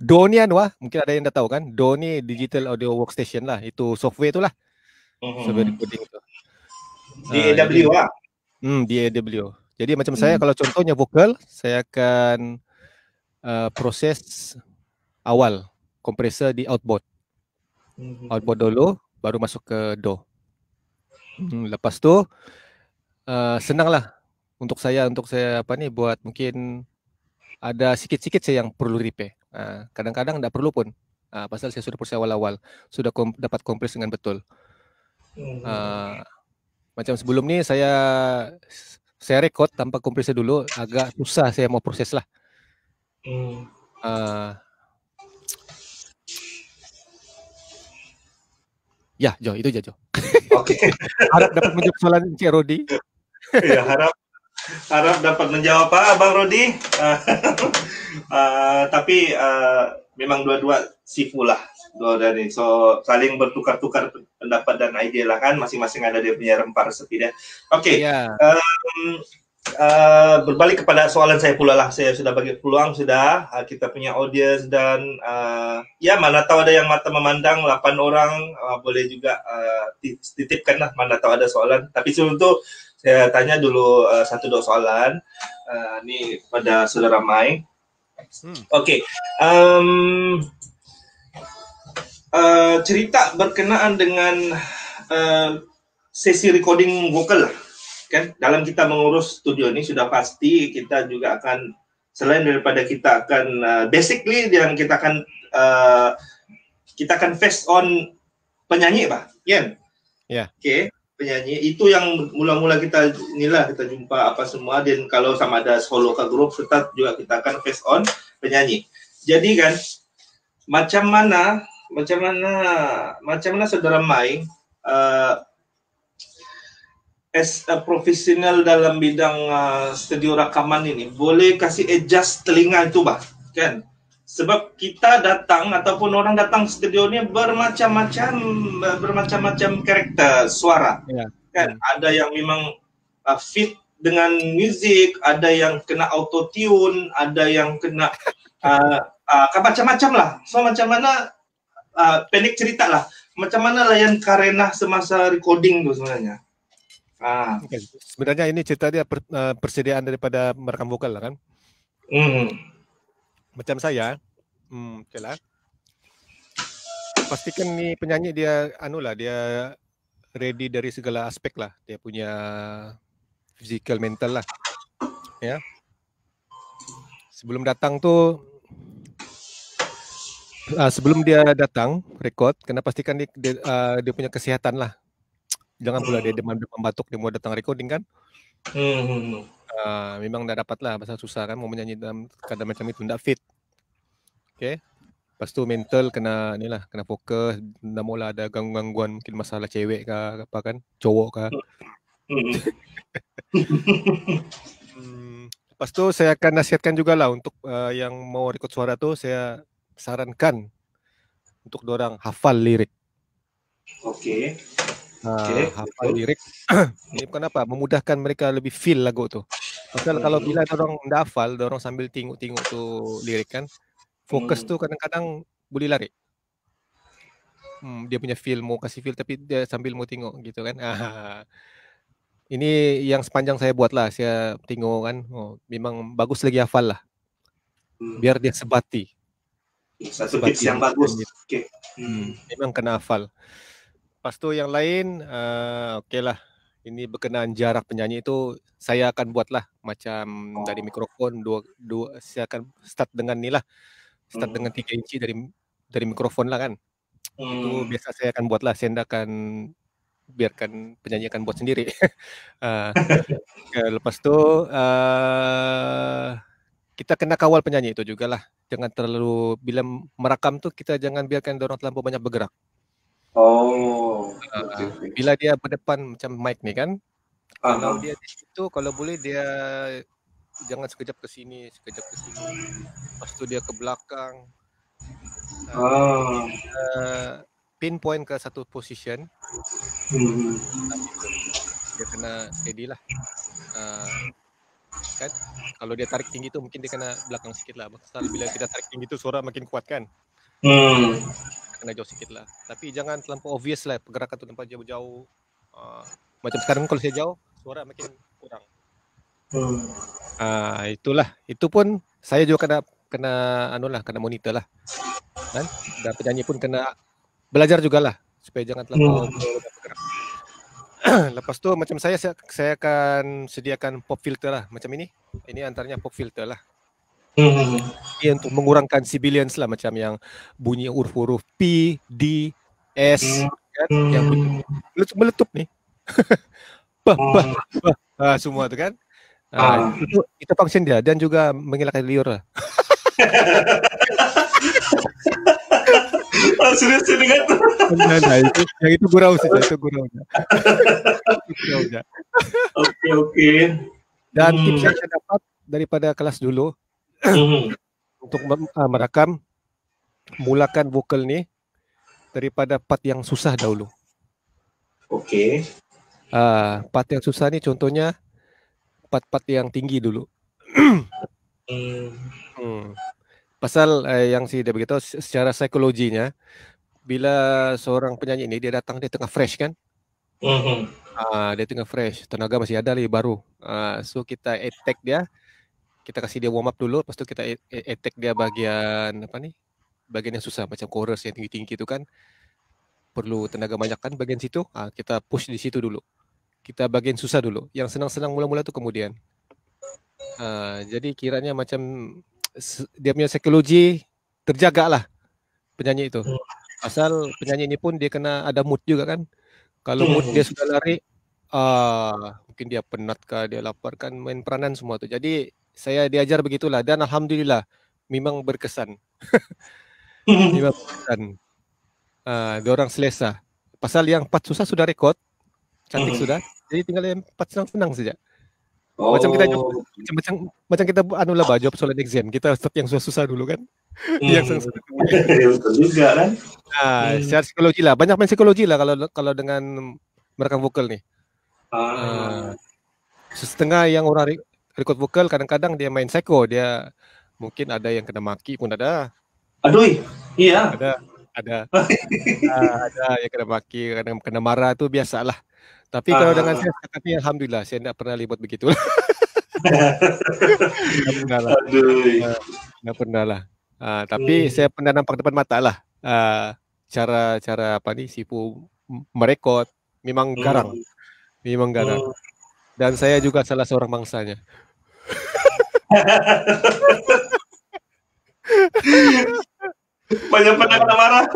DAW ni mungkin ada yang dah tahu kan, DAW ni Digital Audio Workstation lah, itu software itulah. Software recording itu. DAW lah. DAW. Jadi macam saya kalau contohnya vokal, saya akan proses awal kompresor di outboard. Outboard dulu baru masuk ke DAW. Lepas tu senanglah untuk saya buat mungkin ada sikit-sikit saya yang perlu repair. Kadang-kadang tidak perlu pun. Pasal saya sudah proses awal-awal, sudah dapat kompres dengan betul. Macam sebelum ni saya record tanpa kompresor dulu, agak susah saya mau proses lah. Ya, Jo, itu aja, Jo. Oke. Harap dapat menjawab soalan Cik Rodi. Ya, harap dapat menjawab Pak Bang Rodi. Tapi memang dua-dua sifu lah, dua dari, so saling bertukar-tukar pendapat dan ide lah kan, masing-masing ada dia punya rempah resepi dia. Oke. Ya. Berbalik kepada soalan saya pula lah, saya sudah bagi peluang sudah, kita punya audience dan ya mana tahu ada yang mata memandang 8 orang, boleh juga titipkan lah, mana tahu ada soalan. Tapi sebelum itu saya tanya dulu 1-2 soalan ini pada saudara Mai. Oke. Cerita berkenaan dengan sesi recording vokal lah. Kan dalam kita mengurus studio ini sudah pasti kita juga akan, selain daripada kita akan basically yang kita akan face on penyanyi Pak, Yen. Ya. Oke, penyanyi itu yang mula-mula kita inilah kita jumpa apa semua, dan kalau sama ada solo ke grup tetap juga kita akan face on penyanyi. Jadi kan macam mana saudara Mai as a profesional dalam bidang studio rakaman ini boleh kasih adjust telinga itu Bah, kan? Sebab kita datang ataupun orang datang studio ini bermacam-macam karakter suara, kan? Ada yang memang fit dengan musik, ada yang kena auto tune, ada yang kena macam-macam lah. So macam mana pendek cerita lah, macam mana layan Karena semasa recording tu sebenarnya? Okay. Sebenarnya ini cerita dia persediaan daripada merekam vokal lah kan. Macam saya, okay lah. Pastikan ni penyanyi dia dia ready dari segala aspek lah. Dia punya physical, mental lah. Ya. Sebelum datang tu, sebelum dia datang record, kena pastikan dia punya kesihatan lah. Jangan pula dia demam batuk dia mau datang recording kan. Memang dah dapat lah, pasal susah kan mau menyanyi dalam keadaan macam itu, tak fit. Okay. Lepas tu mental kena fokus, dah mula ada gangguan mungkin masalah cewek ke apa kan, cowok ke. Lepas tu saya akan nasihatkan jugalah untuk yang mau rekod suara tu, saya sarankan untuk diorang hafal lirik. Okey. Hafal lirik. Ini bukan apa, memudahkan mereka lebih feel lagu tu. Pasal kalau bila orang dah hafal, orang sambil tengok-tengok tu lirik kan, fokus tu kadang-kadang boleh lari. Dia punya feel, mau kasih feel tapi dia sambil mau tengok gitu kan. Ini yang sepanjang saya buat lah, saya tengok kan, memang bagus lagi hafal lah. Biar dia sebati. Satu tips yang bagus. Okay. Memang kena hafal. Lepas tu yang lain, okey lah. Ini berkenaan jarak penyanyi itu, saya akan buat lah. Macam dari mikrofon, saya akan start dengan ni lah. Start dengan 3 inci dari mikrofon lah kan. Itu biasa saya akan buat lah. Saya akan biarkan penyanyi akan buat sendiri. Lepas tu, kita kena kawal penyanyi itu jugalah. Jangan terlalu, bila merakam tu, kita jangan biarkan orang terlampau banyak bergerak. Bila dia berdepan macam mic ni kan, kalau dia di situ, kalau boleh dia jangan sekejap ke sini, lepas tu dia ke belakang, pinpoint ke satu position, dia kena steady lah. Kan, kalau dia tarik tinggi tu mungkin dia kena belakang sikit lah. Pasal bila kita tarik tinggi tu suara makin kuat kan. Kena jauh sikit lah. Tapi jangan terlampau obvious lah pergerakan tu tempat jauh-jauh. Macam sekarang kalau saya jauh, suara makin kurang. Itulah. Itu pun saya juga kena monitor lah. Kan? Dan penyanyi pun kena belajar jugalah supaya jangan terlampau bergerak. Lepas tu macam saya akan sediakan pop filter lah macam ini. Ini antaranya pop filter lah. Ini untuk mengurangkan sibilance lah, macam yang bunyi huruf-huruf P, D, S kan? Yang meletup ni. Semua tu kan. Itu function dia, dan juga mengelakkan liur lah. Oh, serius dengar tuh. Nah, itu gurau saja, itu guraunya. Oke. Dan tips yang saya dapat daripada kelas dulu untuk merekam, mulakan vokal nih daripada part yang susah dahulu. Oke. Part yang susah nih contohnya part-part yang tinggi dulu. Pasal yang si dia begitu secara psikologinya, bila seorang penyanyi ini dia datang dia tengah fresh kan, dia tengah fresh, tenaga masih ada lagi baru, so kita attack dia, kita kasih dia warm up dulu, lepas tu kita attack dia bagian apa nih, bagian yang susah macam chorus yang tinggi-tinggi itu kan, perlu tenaga banyak kan bagian situ, kita push di situ dulu, kita bagian susah dulu, yang senang-senang mula-mula tu kemudian. Jadi kiranya macam dia punya psikologi terjaga lah penyanyi itu. Asal penyanyi ini pun dia kena ada mood juga kan. Kalau mood dia sudah lari, mungkin dia penat kah, dia lapar kan, main peranan semua tu. Jadi saya diajar begitulah dan alhamdulillah memang berkesan. Memang berkesan. Diorang selesa. Pasal yang part susah sudah rekod, cantik sudah. Jadi tinggal yang part senang-senang saja. Macam kita macam kita anu lah jawab soal exam. Kita start yang susah-susah dulu kan. Yang senang betul juga kan. Secara psikologi lah. Banyak main psikologi lah kalau dengan merekam vokal nih. Setengah yang orang record vokal kadang-kadang dia main psycho, dia mungkin ada yang kena maki pun ada. Aduh, iya. Ada yang kena maki, kadang kena marah tu biasalah. Tapi kalau dengan saya cakapnya alhamdulillah saya tidak pernah libat begitu. Tidak pernah lah. Tapi saya pernah nampak depan mata lah. Cara apa nih Sifu merekod memang garang. Dan saya juga salah seorang mangsanya. Banyak pernah marah.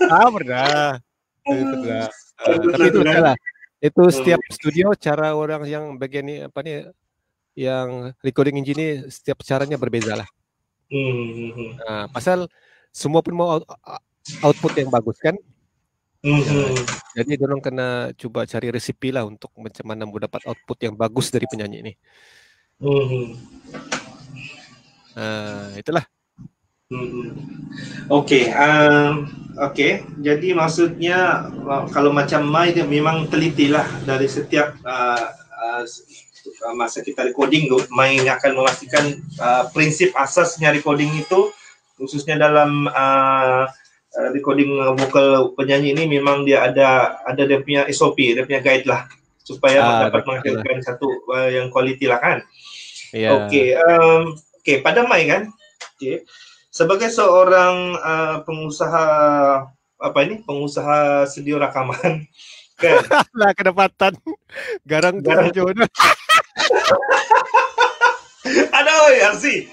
Pernah. Tapi itu salah. Itu setiap studio cara orang yang bagian ini apa nih yang recording engineer setiap caranya berbeza lah. Pasal semua pun mau output yang bagus kan. Jadi dorong kena coba cari resipi lah untuk macam mana mau dapat output yang bagus dari penyanyi ini. Itulah. Oke. Jadi maksudnya kalau macam Mai dia memang telitilah dari setiap masa kita recording tu, Mai akan memastikan prinsip asasnya recording itu, khususnya dalam recording vokal penyanyi ini memang dia ada dia punya SOP, dia punya guide lah supaya dapat menghasilkan satu yang quality lah kan. Okey, pada Mai kan. Okey. Sebagai seorang pengusaha studio rakaman kan. Lah kedapatan garang jodoh. Aduh, Arsi.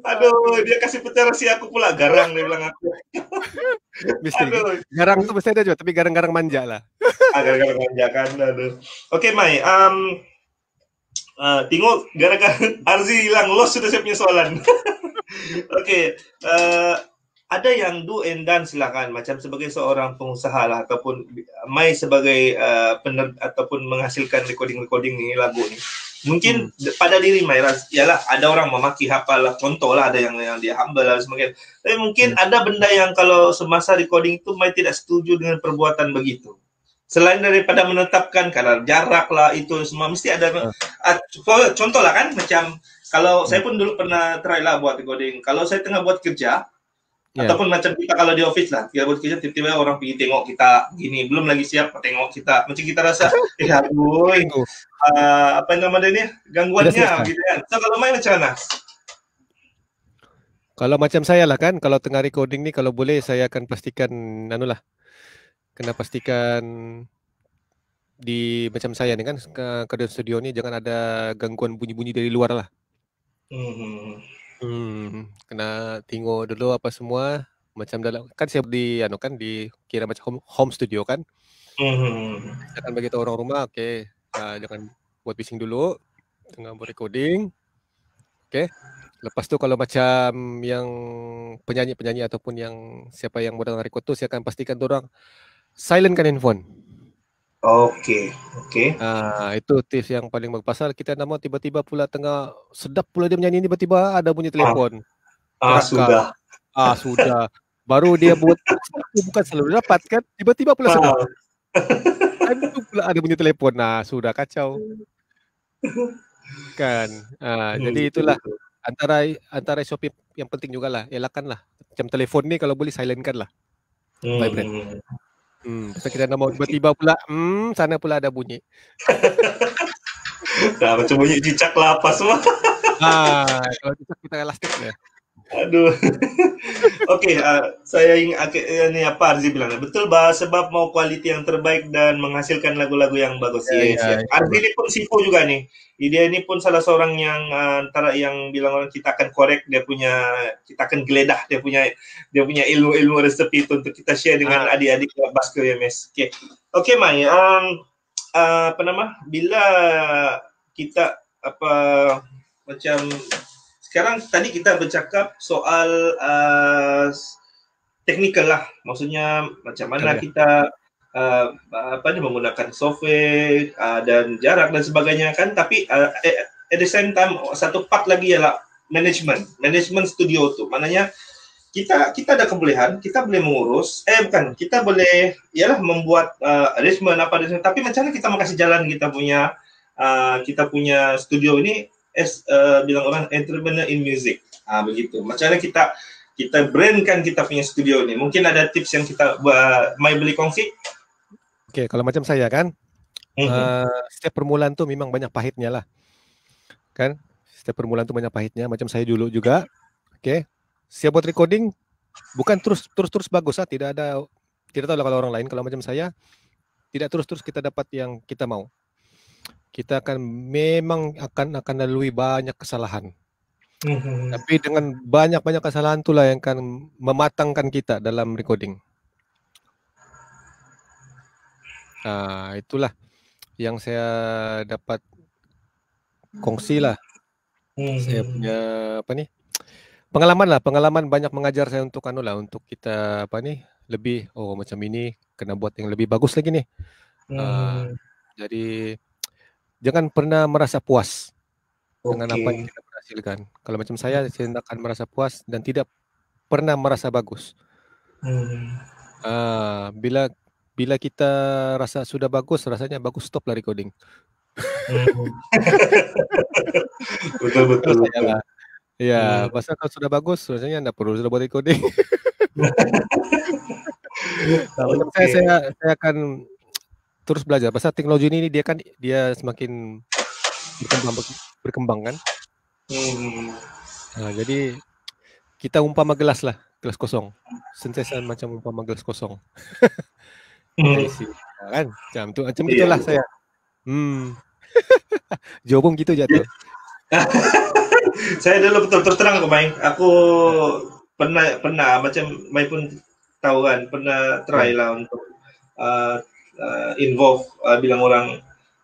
Aduh, dia kasih pecerasi aku pula garang, dia bilang aku. Aduh. Garang tuh mesti ada juga, tapi garang-garang manja lah. Garang-garang manja kan, aduh. Okey, Mai. Tengok gara-gara Arzi hilang, lost sudah saya punya soalan. Okey, ada yang do and done silakan, macam sebagai seorang pengusaha lah ataupun Mai sebagai ataupun menghasilkan recording ini lagu ni. Mungkin pada diri Mai ialah ada orang memaki hafal lah, contoh lah ada yang dia humble lah sebagainya. Tapi mungkin ada benda yang kalau semasa recording itu Mai tidak setuju dengan perbuatan begitu. Selain daripada menetapkan kadar jarak lah itu semua mesti ada contoh lah kan, macam kalau saya pun dulu pernah try lah buat recording. Kalau saya tengah buat kerja ataupun macam kita kalau di office lah, kita buat kerja tiba-tiba orang pergi tengok kita gini, belum lagi siap tengok kita, macam kita rasa aduh apa nama dia ni, gangguannya gitu kan. So kalau Mai macam mana? Kalau macam saya lah kan, kalau tengah recording ni kalau boleh saya akan pastikan kena pastikan di macam saya ni kan ke studio ni jangan ada gangguan bunyi-bunyi dari luar lah. Kena tengok dulu apa semua macam dalam kan saya di kira macam home studio kan. Akan bagi tahu orang rumah, okey, jangan buat bising dulu tengah buat recording. Okey. Lepas tu kalau macam yang penyanyi-penyanyi ataupun yang siapa yang mau datang record tu, saya akan pastikan orang silentkan handphone. Oke, oke. Itu tips yang paling bagus. Pasal kita nama tiba-tiba pula tengah sedap pula dia menyanyi, tiba-tiba ada bunyi telefon. Kelakar. Sudah. Sudah. Baru dia buat bukan selalu dapat kan, tiba-tiba pula sedap. Dan itu pula ada bunyi telefon. Sudah kacau. Kan. Jadi itulah antara SOP yang penting juga lah, elakkanlah. Macam telefon ni kalau boleh silentkan lah. Vibrate. Pasal kita nak mau tiba-tiba pula, sana pula ada bunyi. Macam bunyi cicak lapas semua. Kalau cicak kita elastik ya. Aduh. Oke, saya ini apa Arzi bilang, betul bah, sebab mau kualiti yang terbaik dan menghasilkan lagu-lagu yang bagus. Yes. Arzi ini pun sifu juga nih. Dia ini pun salah seorang yang antara yang bilang orang kita akan korek kita akan geledah dia punya ilmu resepi itu untuk kita share dengan adik-adik Basker YMS. Oke, Mai. Bila kita macam sekarang tadi kita bercakap soal teknikal lah, maksudnya macam mana kita menggunakan software dan jarak dan sebagainya kan, tapi at the same time satu part lagi ialah management studio tu, maknanya kita ada kebolehan, kita boleh mengurus, kita boleh membuat arrangement tapi macam mana kita makasih jalan kita punya studio ini bilang orang entrepreneur in music, begitu. Macam mana kita brandkan kita punya studio ni? Mungkin ada tips yang kita mai beli kongsi? Okey, kalau macam saya kan, setiap permulaan tu memang banyak pahitnya lah, kan? Setiap permulaan tu banyak pahitnya. Macam saya dulu juga, okey. Saya buat recording bukan terus bagus lah. Tidak tahu lah kalau orang lain. Kalau macam saya, tidak terus kita dapat yang kita mau. Kita memang akan lalui banyak kesalahan. Tapi dengan banyak kesalahan itulah yang akan mematangkan kita dalam recording. Itulah yang saya dapat kongsi lah. Saya punya pengalaman banyak mengajar saya untuk untuk kita lebih macam ini kena buat yang lebih bagus lagi nih. Jadi jangan pernah merasa puas dengan apa yang kita berhasilkan. Kalau macam saya akan merasa puas dan tidak pernah merasa bagus. Bila kita rasa sudah bagus, rasanya bagus, stop lah recording. Betul. Ya, pasal kalau sudah bagus, rasanya anda perlu sudah buat recording. Saya akan terus belajar. Pasal teknologi ini dia semakin berkembang kan. Jadi kita umpama gelas kosong. Sentiasa macam umpama gelas kosong. Kan? Macam itulah saya. Jawabum gitu jatuh. Saya dulu betul terang kok, Mai. Aku pernah macam Mai pun tahu kan, pernah try lah untuk involve bilang orang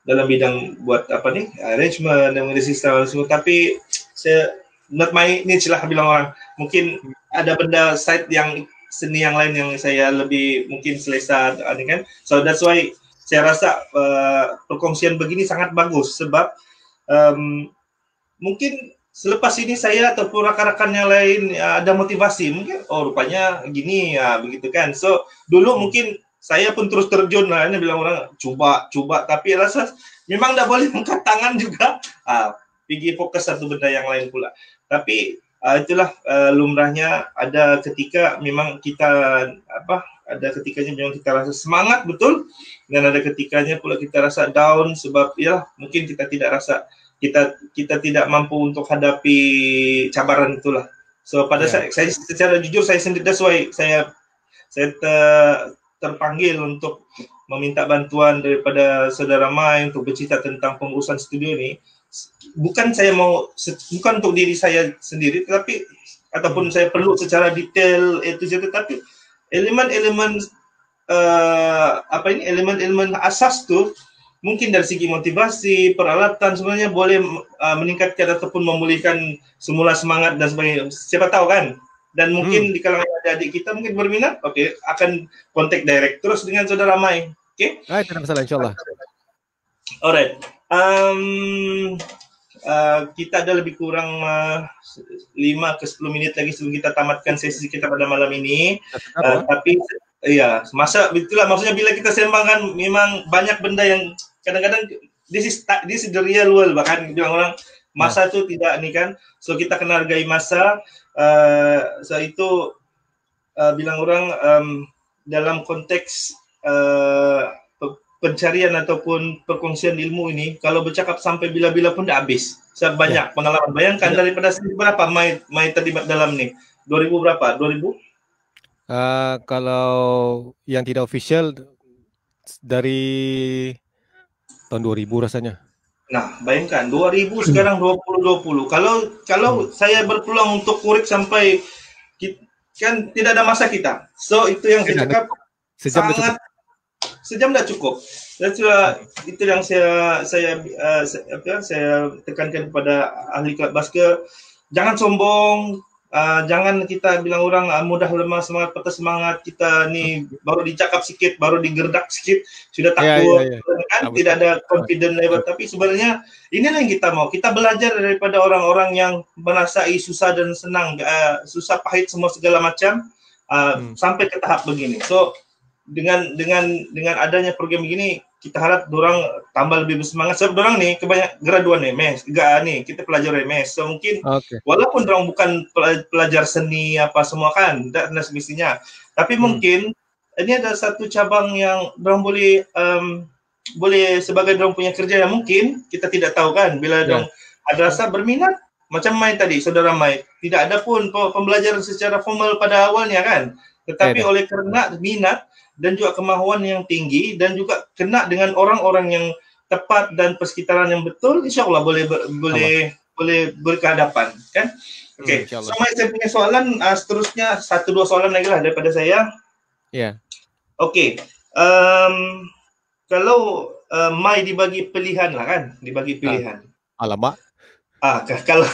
dalam bidang buat arrangement dan sistem semua, tapi saya not my niche lah bilang orang. Mungkin ada benda side yang seni yang lain yang saya lebih mungkin selesa kan. So that's why saya rasa perkongsian begini sangat bagus sebab mungkin selepas ini saya ataupun rakan-rakan yang lain ada motivasi, mungkin rupanya gini begitu kan. So dulu mungkin saya pun terus terjun lah, ini bilang orang coba, tapi rasa memang tak boleh angkat tangan juga, pergi fokus satu benda yang lain pula. Tapi itulah lumrahnya, ada ketika memang kita ada ketikanya memang kita rasa semangat betul, dan ada ketikanya pula kita rasa down sebab mungkin kita tidak rasa kita tidak mampu untuk hadapi cabaran itulah. So pada saya secara jujur saya sendiri, that's why saya terpanggil untuk meminta bantuan daripada saudara Mai untuk bercerita tentang pengurusan studio ini. Bukan untuk diri saya sendiri, tetapi ataupun saya perlu secara detail itu saja, tapi elemen-elemen elemen asas tu mungkin dari segi motivasi, peralatan sebenarnya boleh meningkatkan ataupun memulihkan semula semangat dan sebagainya. Siapa tahu kan? Dan mungkin di kalangan adik-adik kita mungkin berminat, akan kontak direct terus dengan Saudara Mai. Oke? Tidak masalah, insyaAllah. Alright. Kita ada lebih kurang 5 ke 10 menit lagi sebelum kita tamatkan sesi kita pada malam ini. Tapi ya, itulah maksudnya bila kita sembangkan memang banyak benda yang kadang-kadang this is the real world, bahkan bilang orang masa itu tidak nih kan. So kita kena hargai masa. So itu bilang orang dalam konteks pencarian ataupun perkongsian ilmu ini, kalau bercakap sampai bila-bila pun dah habis. Saya banyak pengalaman. Bayangkan daripada berapa Mai terlibat dalam ni? 2000 berapa? 2000? Kalau yang tidak official dari tahun 2000 rasanya. Nah, bayangkan 2000 sekarang 2020. Kalau saya berpeluang untuk kurik sampai kan tidak ada masa kita. So itu yang saya cakap sangat sejam dah cukup. Dan itu yang saya tekankan kepada ahli kelab basket. Jangan sombong, jangan kita bilang orang mudah lemah semangat, patah semangat. Kita ni baru dicakap sikit, baru digerdak sikit, sudah takut, kan tidak ada confident level. Tapi sebenarnya inilah yang kita mau. Kita belajar daripada orang-orang yang merasai susah dan senang, susah pahit semua segala macam, sampai ke tahap begini. So dengan adanya program begini, kita harap dorang tambah lebih bersemangat. Sebab dorang ni kebanyak graduan MS, kita pelajar MS. So mungkin walaupun dorang bukan pelajar seni apa semua kan, tidak semestinya. Tapi mungkin ini ada satu cabang yang dorang boleh sebagai dorang punya kerja yang mungkin kita tidak tahu kan. Bila dorang ada rasa berminat, macam Mai tadi, Saudara Mai, tidak ada pun pembelajaran secara formal pada awalnya kan. Tetapi oleh kerana minat dan juga kemahuan yang tinggi dan juga kena dengan orang-orang yang tepat dan persekitaran yang betul, insya-Allah boleh berkehadapan kan. Okey. So saya punya soalan seterusnya 1-2 soalan lagi lah daripada saya. Ya. Okey. Kalau Mai dibagi pilihan lah kan, dibagi pilihan. Alamak. Kalau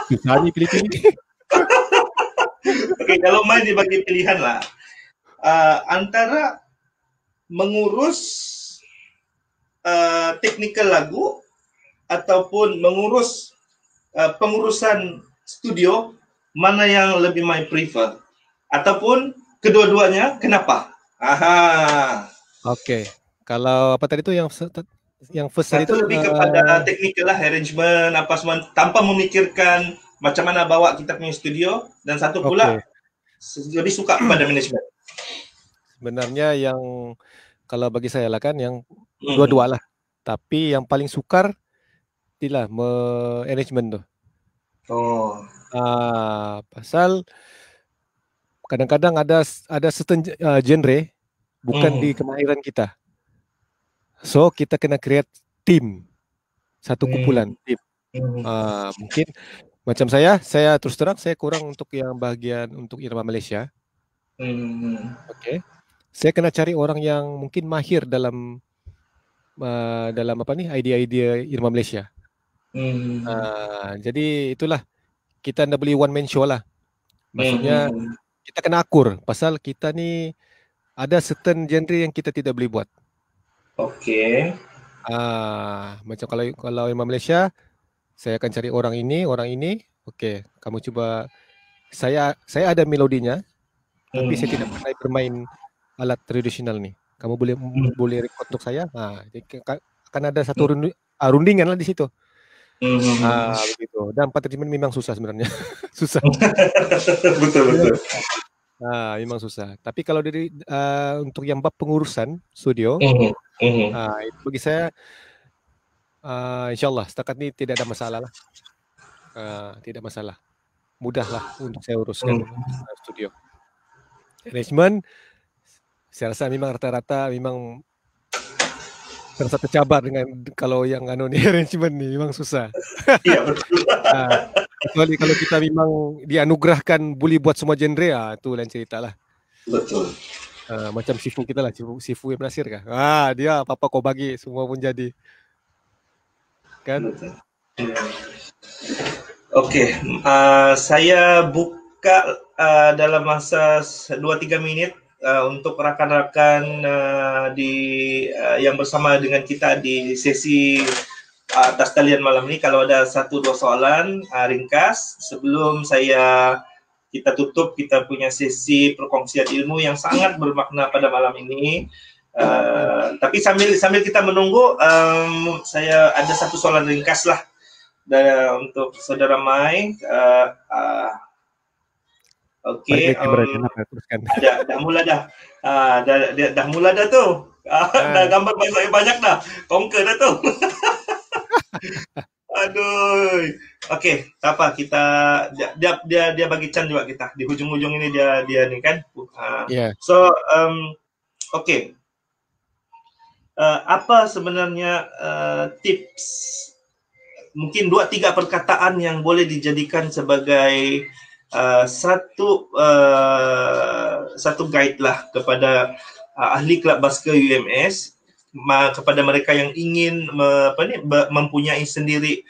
Susah ni pilih-pilih. Okey, kalau Mai dibagi pilihan lah. Antara mengurus teknikal lagu ataupun mengurus pengurusan studio, mana yang lebih Mai prefer? Ataupun kedua-duanya, kenapa? Okey. Kalau apa tadi tu yang first tadi tu lebih kepada teknikal lah, arrangement apa semua, tanpa memikirkan macam mana bawa kita punya studio, dan satu pula lebih suka kepada manajemen. Sebenarnya yang kalau bagi saya lah kan yang dua-dua lah. Tapi yang paling sukar itulah management tu. Pasal kadang-kadang ada certain genre bukan di kemahiran kita. So kita kena create team. Satu kumpulan team. Mungkin macam saya terus terang saya kurang untuk yang bahagian untuk irama Malaysia. Okey. Saya kena cari orang yang mungkin mahir dalam apa ni, idea-idea irama Malaysia. Jadi itulah, kita nak beli one man show lah. Maksudnya kita kena akur pasal kita ni ada certain genre yang kita tidak boleh buat. Okey. Macam kalau irama Malaysia, saya akan cari orang ini. Okey, kamu cuba, saya ada melodinya, tapi saya tidak pandai bermain alat tradisional ni. Kamu boleh record untuk saya. Akan ada satu rundingan lah di situ. Begitu. Dan participan memang susah sebenarnya. Susah. Betul. Memang susah. Tapi kalau dari untuk yang bab pengurusan studio, itu bagi saya insyaAllah setakat ni tidak ada masalah lah. Tidak masalah. Mudah lah untuk saya uruskan studio. Arrangement, saya rasa memang rata-rata memang terasa tercabar dengan kalau yang ni arrangement ni memang susah. Ya, betul. Kecuali kalau kita memang dianugerahkan boleh buat semua genre, itu lain cerita lah. Betul. Macam Sifu kita lah, Sifu Ibn Nasir kah? Dia apa-apa kau bagi, semua pun jadi. Kan? Okey, saya buka dalam masa 2-3 minit untuk rakan-rakan yang bersama dengan kita di sesi atas talian malam ini. Kalau ada 1-2 soalan ringkas sebelum kita tutup kita punya sesi perkongsian ilmu yang sangat bermakna pada malam ini. Tapi sambil kita menunggu, saya ada satu soalan ringkas lah untuk saudara Mai. Okey, dah mula dah. Dah mula dah tu. Dah gambar banyak dah. Conquer dah tu. Aduh. Okey, tak apa, kita dia bagi can juga kita. Di hujung-hujung ini dia ni kan. So okey. Apa sebenarnya tips, mungkin 2-3 perkataan yang boleh dijadikan sebagai satu guide lah kepada ahli kelab basikal UMS, kepada mereka yang ingin mempunyai sendiri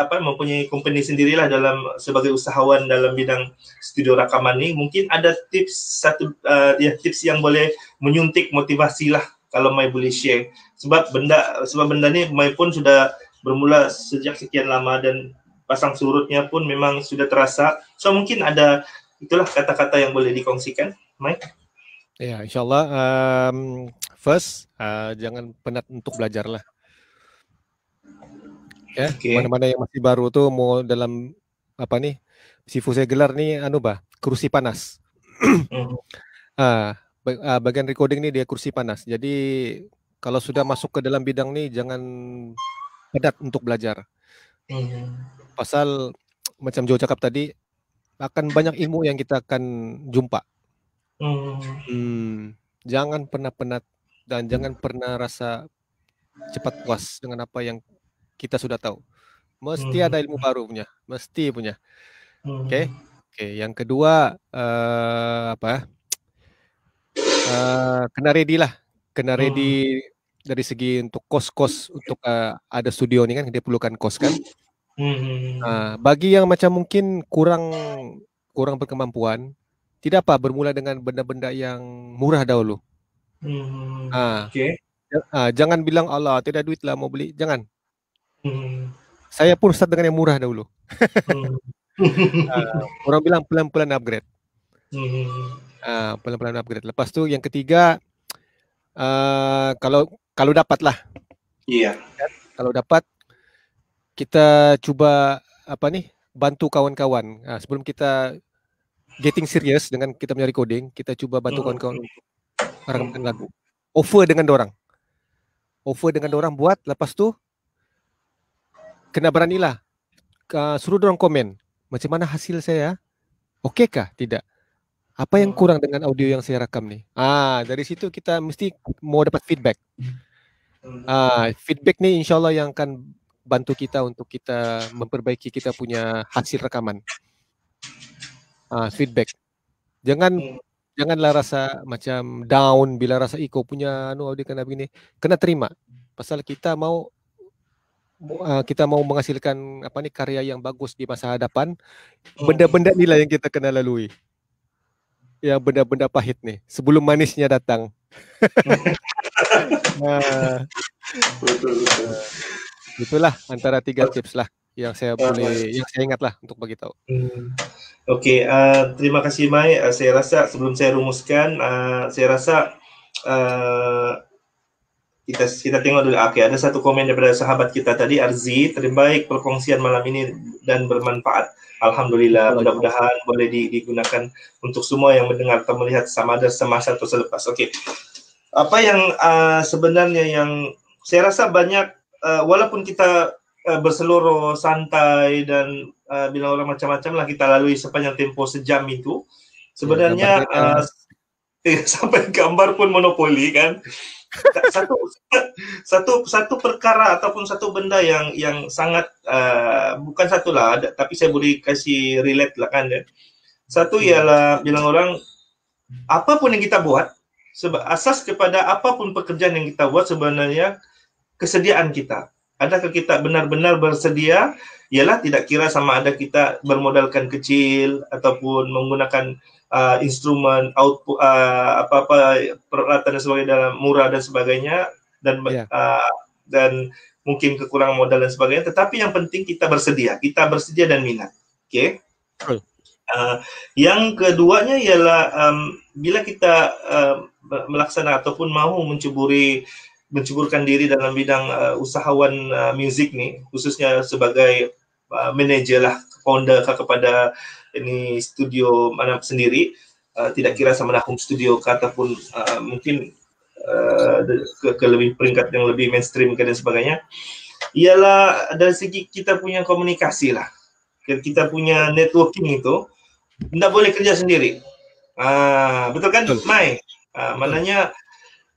mempunyai company sendirilah sebagai usahawan dalam bidang studio rakaman ni. Mungkin ada tips tips yang boleh menyuntik motivasi lah kalau Mai boleh share, sebab benda ni Mai pun sudah bermula sejak sekian lama dan pasang surutnya pun memang sudah terasa. So mungkin ada itulah kata-kata yang boleh dikongsikan, Mai. Ya, insyaAllah. First, jangan penat untuk belajar lah. Ya, mana-mana yang masih baru tuh mau dalam Sifu saya gelar nih kursi panas. Bagian recording nih dia kursi panas. Jadi kalau sudah masuk ke dalam bidang nih jangan penat untuk belajar. Pasal macam Joe cakap tadi, akan banyak ilmu yang kita akan jumpa. Jangan pernah penat dan jangan pernah rasa cepat puas dengan apa yang kita sudah tahu. Mesti ada ilmu baru punya, mesti punya. Oke. Yang kedua kena ready lah, kena ready dari segi untuk kos untuk ada studio ni kan, dia perlukan kos kan. Bagi yang macam mungkin kurang berkemampuan, tidak apa, bermula dengan benda-benda yang murah dahulu. Jangan bilang Allah tidak duit lah mau beli, jangan. Saya pun start dengan yang murah dahulu. Orang bilang pelan-pelan upgrade. Pelan-pelan upgrade. Lepas tu yang ketiga, kalau dapat lah. Iya. Kalau dapat, kita cuba bantu kawan-kawan. Sebelum kita getting serious dengan kita punya recording, kita cuba bantu kawan-kawan untuk merekamkan lagu. Offer dengan dorang buat. Lepas tu kena beranilah, suruh dorang komen macam mana hasil saya, okey kah tidak, apa yang kurang dengan audio yang saya rakam ni. Dari situ kita mesti mau dapat feedback. Feedback ni insyaAllah yang akan bantu kita untuk kita memperbaiki kita punya hasil rekaman. Feedback. Janganlah rasa macam down bila rasa kau punya audio kena begini. Kena terima. Pasal kita mau menghasilkan karya yang bagus di masa hadapan. Benda-benda inilah yang kita kena lalui. Ya, benda-benda pahit nih sebelum manisnya datang. Itulah antara 3 tips lah yang saya ingat lah untuk bagi tahu. Okey, terima kasih Mai. Saya rasa sebelum saya rumuskan, saya rasa kita tengok dulu. Okey, ada satu komen daripada sahabat kita tadi, Arzi. Terbaik perkongsian malam ini dan bermanfaat. Alhamdulillah, mudah-mudahan boleh digunakan untuk semua yang mendengar atau melihat sama ada semasa atau selepas. Okey. Apa yang sebenarnya yang saya rasa banyak, walaupun kita berseluruh santai dan bila orang macam-macam lah kita lalui sepanjang tempoh sejam itu, sebenarnya sampai gambar pun monopoli kan. Satu perkara ataupun satu benda yang sangat bukan satulah, tapi saya boleh kasih relate lah kan. Satu ialah bilang orang, apapun yang kita buat, Sebab asas kepada apapun pekerjaan yang kita buat sebenarnya kesediaan kita. Adakah kita benar-benar bersedia? Ialah tidak kira sama ada kita bermodalkan kecil ataupun menggunakan instrumen output apa-apa peralatan dan sebagainya dalam murah dan sebagainya dan dan mungkin kekurangan modal dan sebagainya. Tetapi yang penting kita bersedia dan minat. Oke. Yang keduanya ialah bila kita melaksanakan ataupun mahu menceburkan diri dalam bidang usahawan muzik nih, khususnya sebagai manager lah, founder kepada ini studio mana sendiri, tidak kira sama ada home studio ataupun mungkin ke lebih peringkat yang lebih mainstream dan sebagainya, ialah dari segi kita punya komunikasi lah, kita punya networking itu. Tidak boleh kerja sendiri. Betul kan, Mai? Maknanya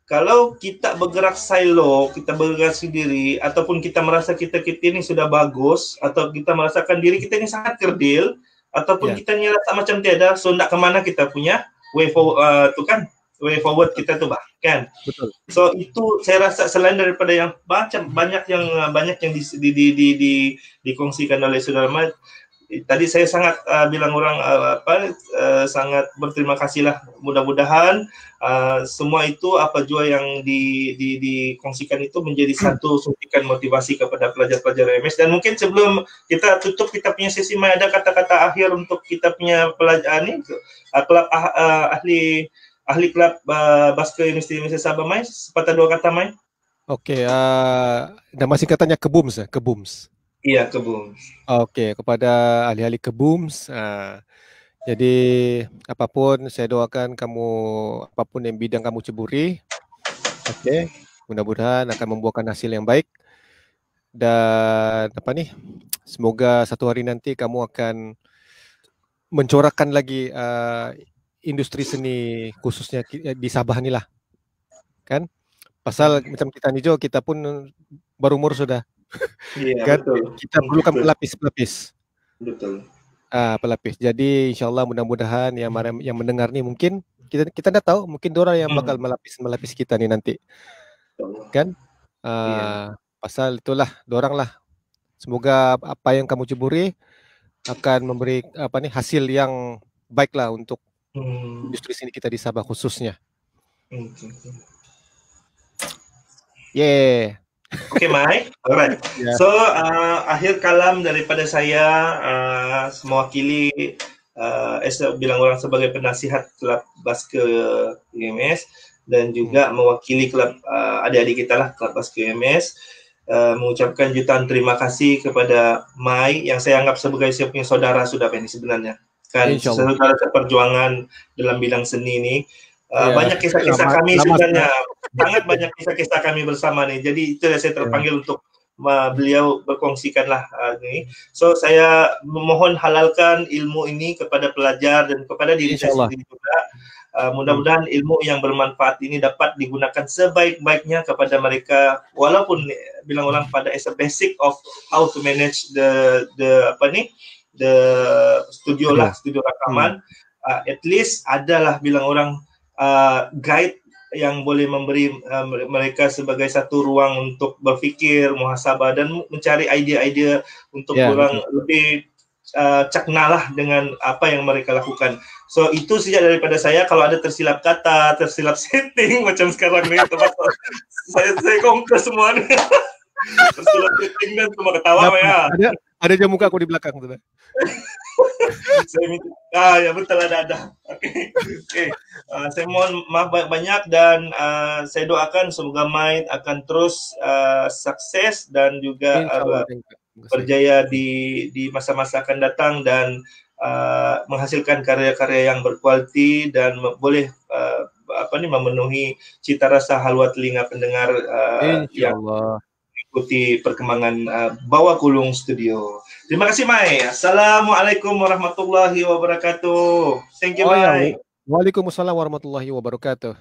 kalau kita bergerak silo, kita bergerak sendiri, ataupun kita merasa kita ini sudah bagus, atau kita merasakan diri kita ini sangat kerdil, ataupun kita ini rasa macam tiada, so tidak kemana kita punya way forward, way forward kita tuh bahkan. Betul. So itu saya rasa selain daripada yang banyak yang dikongsikan oleh Saudara Mai. Tadi saya sangat bilang orang sangat berterima kasih lah. Mudah-mudahan semua itu apa jua yang dikongsikan itu menjadi satu suntikan motivasi kepada pelajar-pelajar UMS. Dan mungkin sebelum kita tutup kita punya sesi, Mai, ada kata-kata akhir untuk kita punya pelajar ni klub ahli klub basket Universiti Indonesia Sabah, Mai. Sepatah dua kata, Mai. Okey, nama singkatannya KEBUMS, KEBUMS. Iya, KEBUMS. Okey, kepada ahli-ahli KEBUMS, jadi apapun saya doakan kamu, apapun yang bidang kamu ceburi, okey, mudah-mudahan akan membuahkan hasil yang baik. Dan semoga satu hari nanti kamu akan mencorakkan lagi industri seni khususnya di Sabah ni lah, kan? Pasal macam kita ni Jo, kita pun berumur sudah. Kan? Betul. Kita perlukan pelapis-pelapis. Betul. Pelapis. Jadi insyaAllah mudah-mudahan yang mendengar ni mungkin kita dah tahu mungkin diorang yang bakal melapis kita ni nanti. Kan? Pasal itulah diorang lah. Semoga apa yang kamu ceburi akan memberi hasil yang baik lah untuk industri seni kita di Sabah khususnya. Yeah. Okay, Mai. Alright. Yeah. So, akhir kalam daripada saya mewakili bilang orang sebagai penasihat klub basket UMS dan juga mewakili klub adik-adik kita lah, klub basket UMS, mengucapkan jutaan terima kasih kepada Mai yang saya anggap sebagai saya punya saudara sudah ini sebenarnya. Kan saudara perjuangan dalam bidang seni ini. Banyak kisah-kisah kami sebenarnya, sangat banyak kisah-kisah kami bersama nih. Jadi itu yang saya terpanggil untuk beliau berkongsikanlah ini. So saya memohon halalkan ilmu ini kepada pelajar dan kepada diri saya sendiri juga. Mudah-mudahan ilmu yang bermanfaat ini dapat digunakan sebaik-baiknya kepada mereka, walaupun bilang orang pada as a basic of how to manage the studio lah, studio rakaman. At least adalah bilang orang guide yang boleh memberi mereka sebagai satu ruang untuk berfikir, muhasabah dan mencari idea-idea untuk orang lebih caknalah dengan apa yang mereka lakukan. So itu saja daripada saya. Kalau ada tersilap kata, tersilap setting macam sekarang ni, saya kongkar semua ni. Tersilap setting dan semua ketawa ya. Ada je muka aku di belakang tu. Saya minta, ya betul ada. Okay. Saya mohon maaf banyak dan saya doakan semoga Mai akan terus sukses dan juga berjaya di masa-masa akan datang dan menghasilkan karya-karya yang berkualiti dan boleh memenuhi cita rasa halwa telinga pendengar yang mengikuti perkembangan Bawah Kulung Studio. Terima kasih, Mai. Assalamualaikum warahmatullahi wabarakatuh. Thank you, Mai. Waalaikumsalam warahmatullahi wabarakatuh.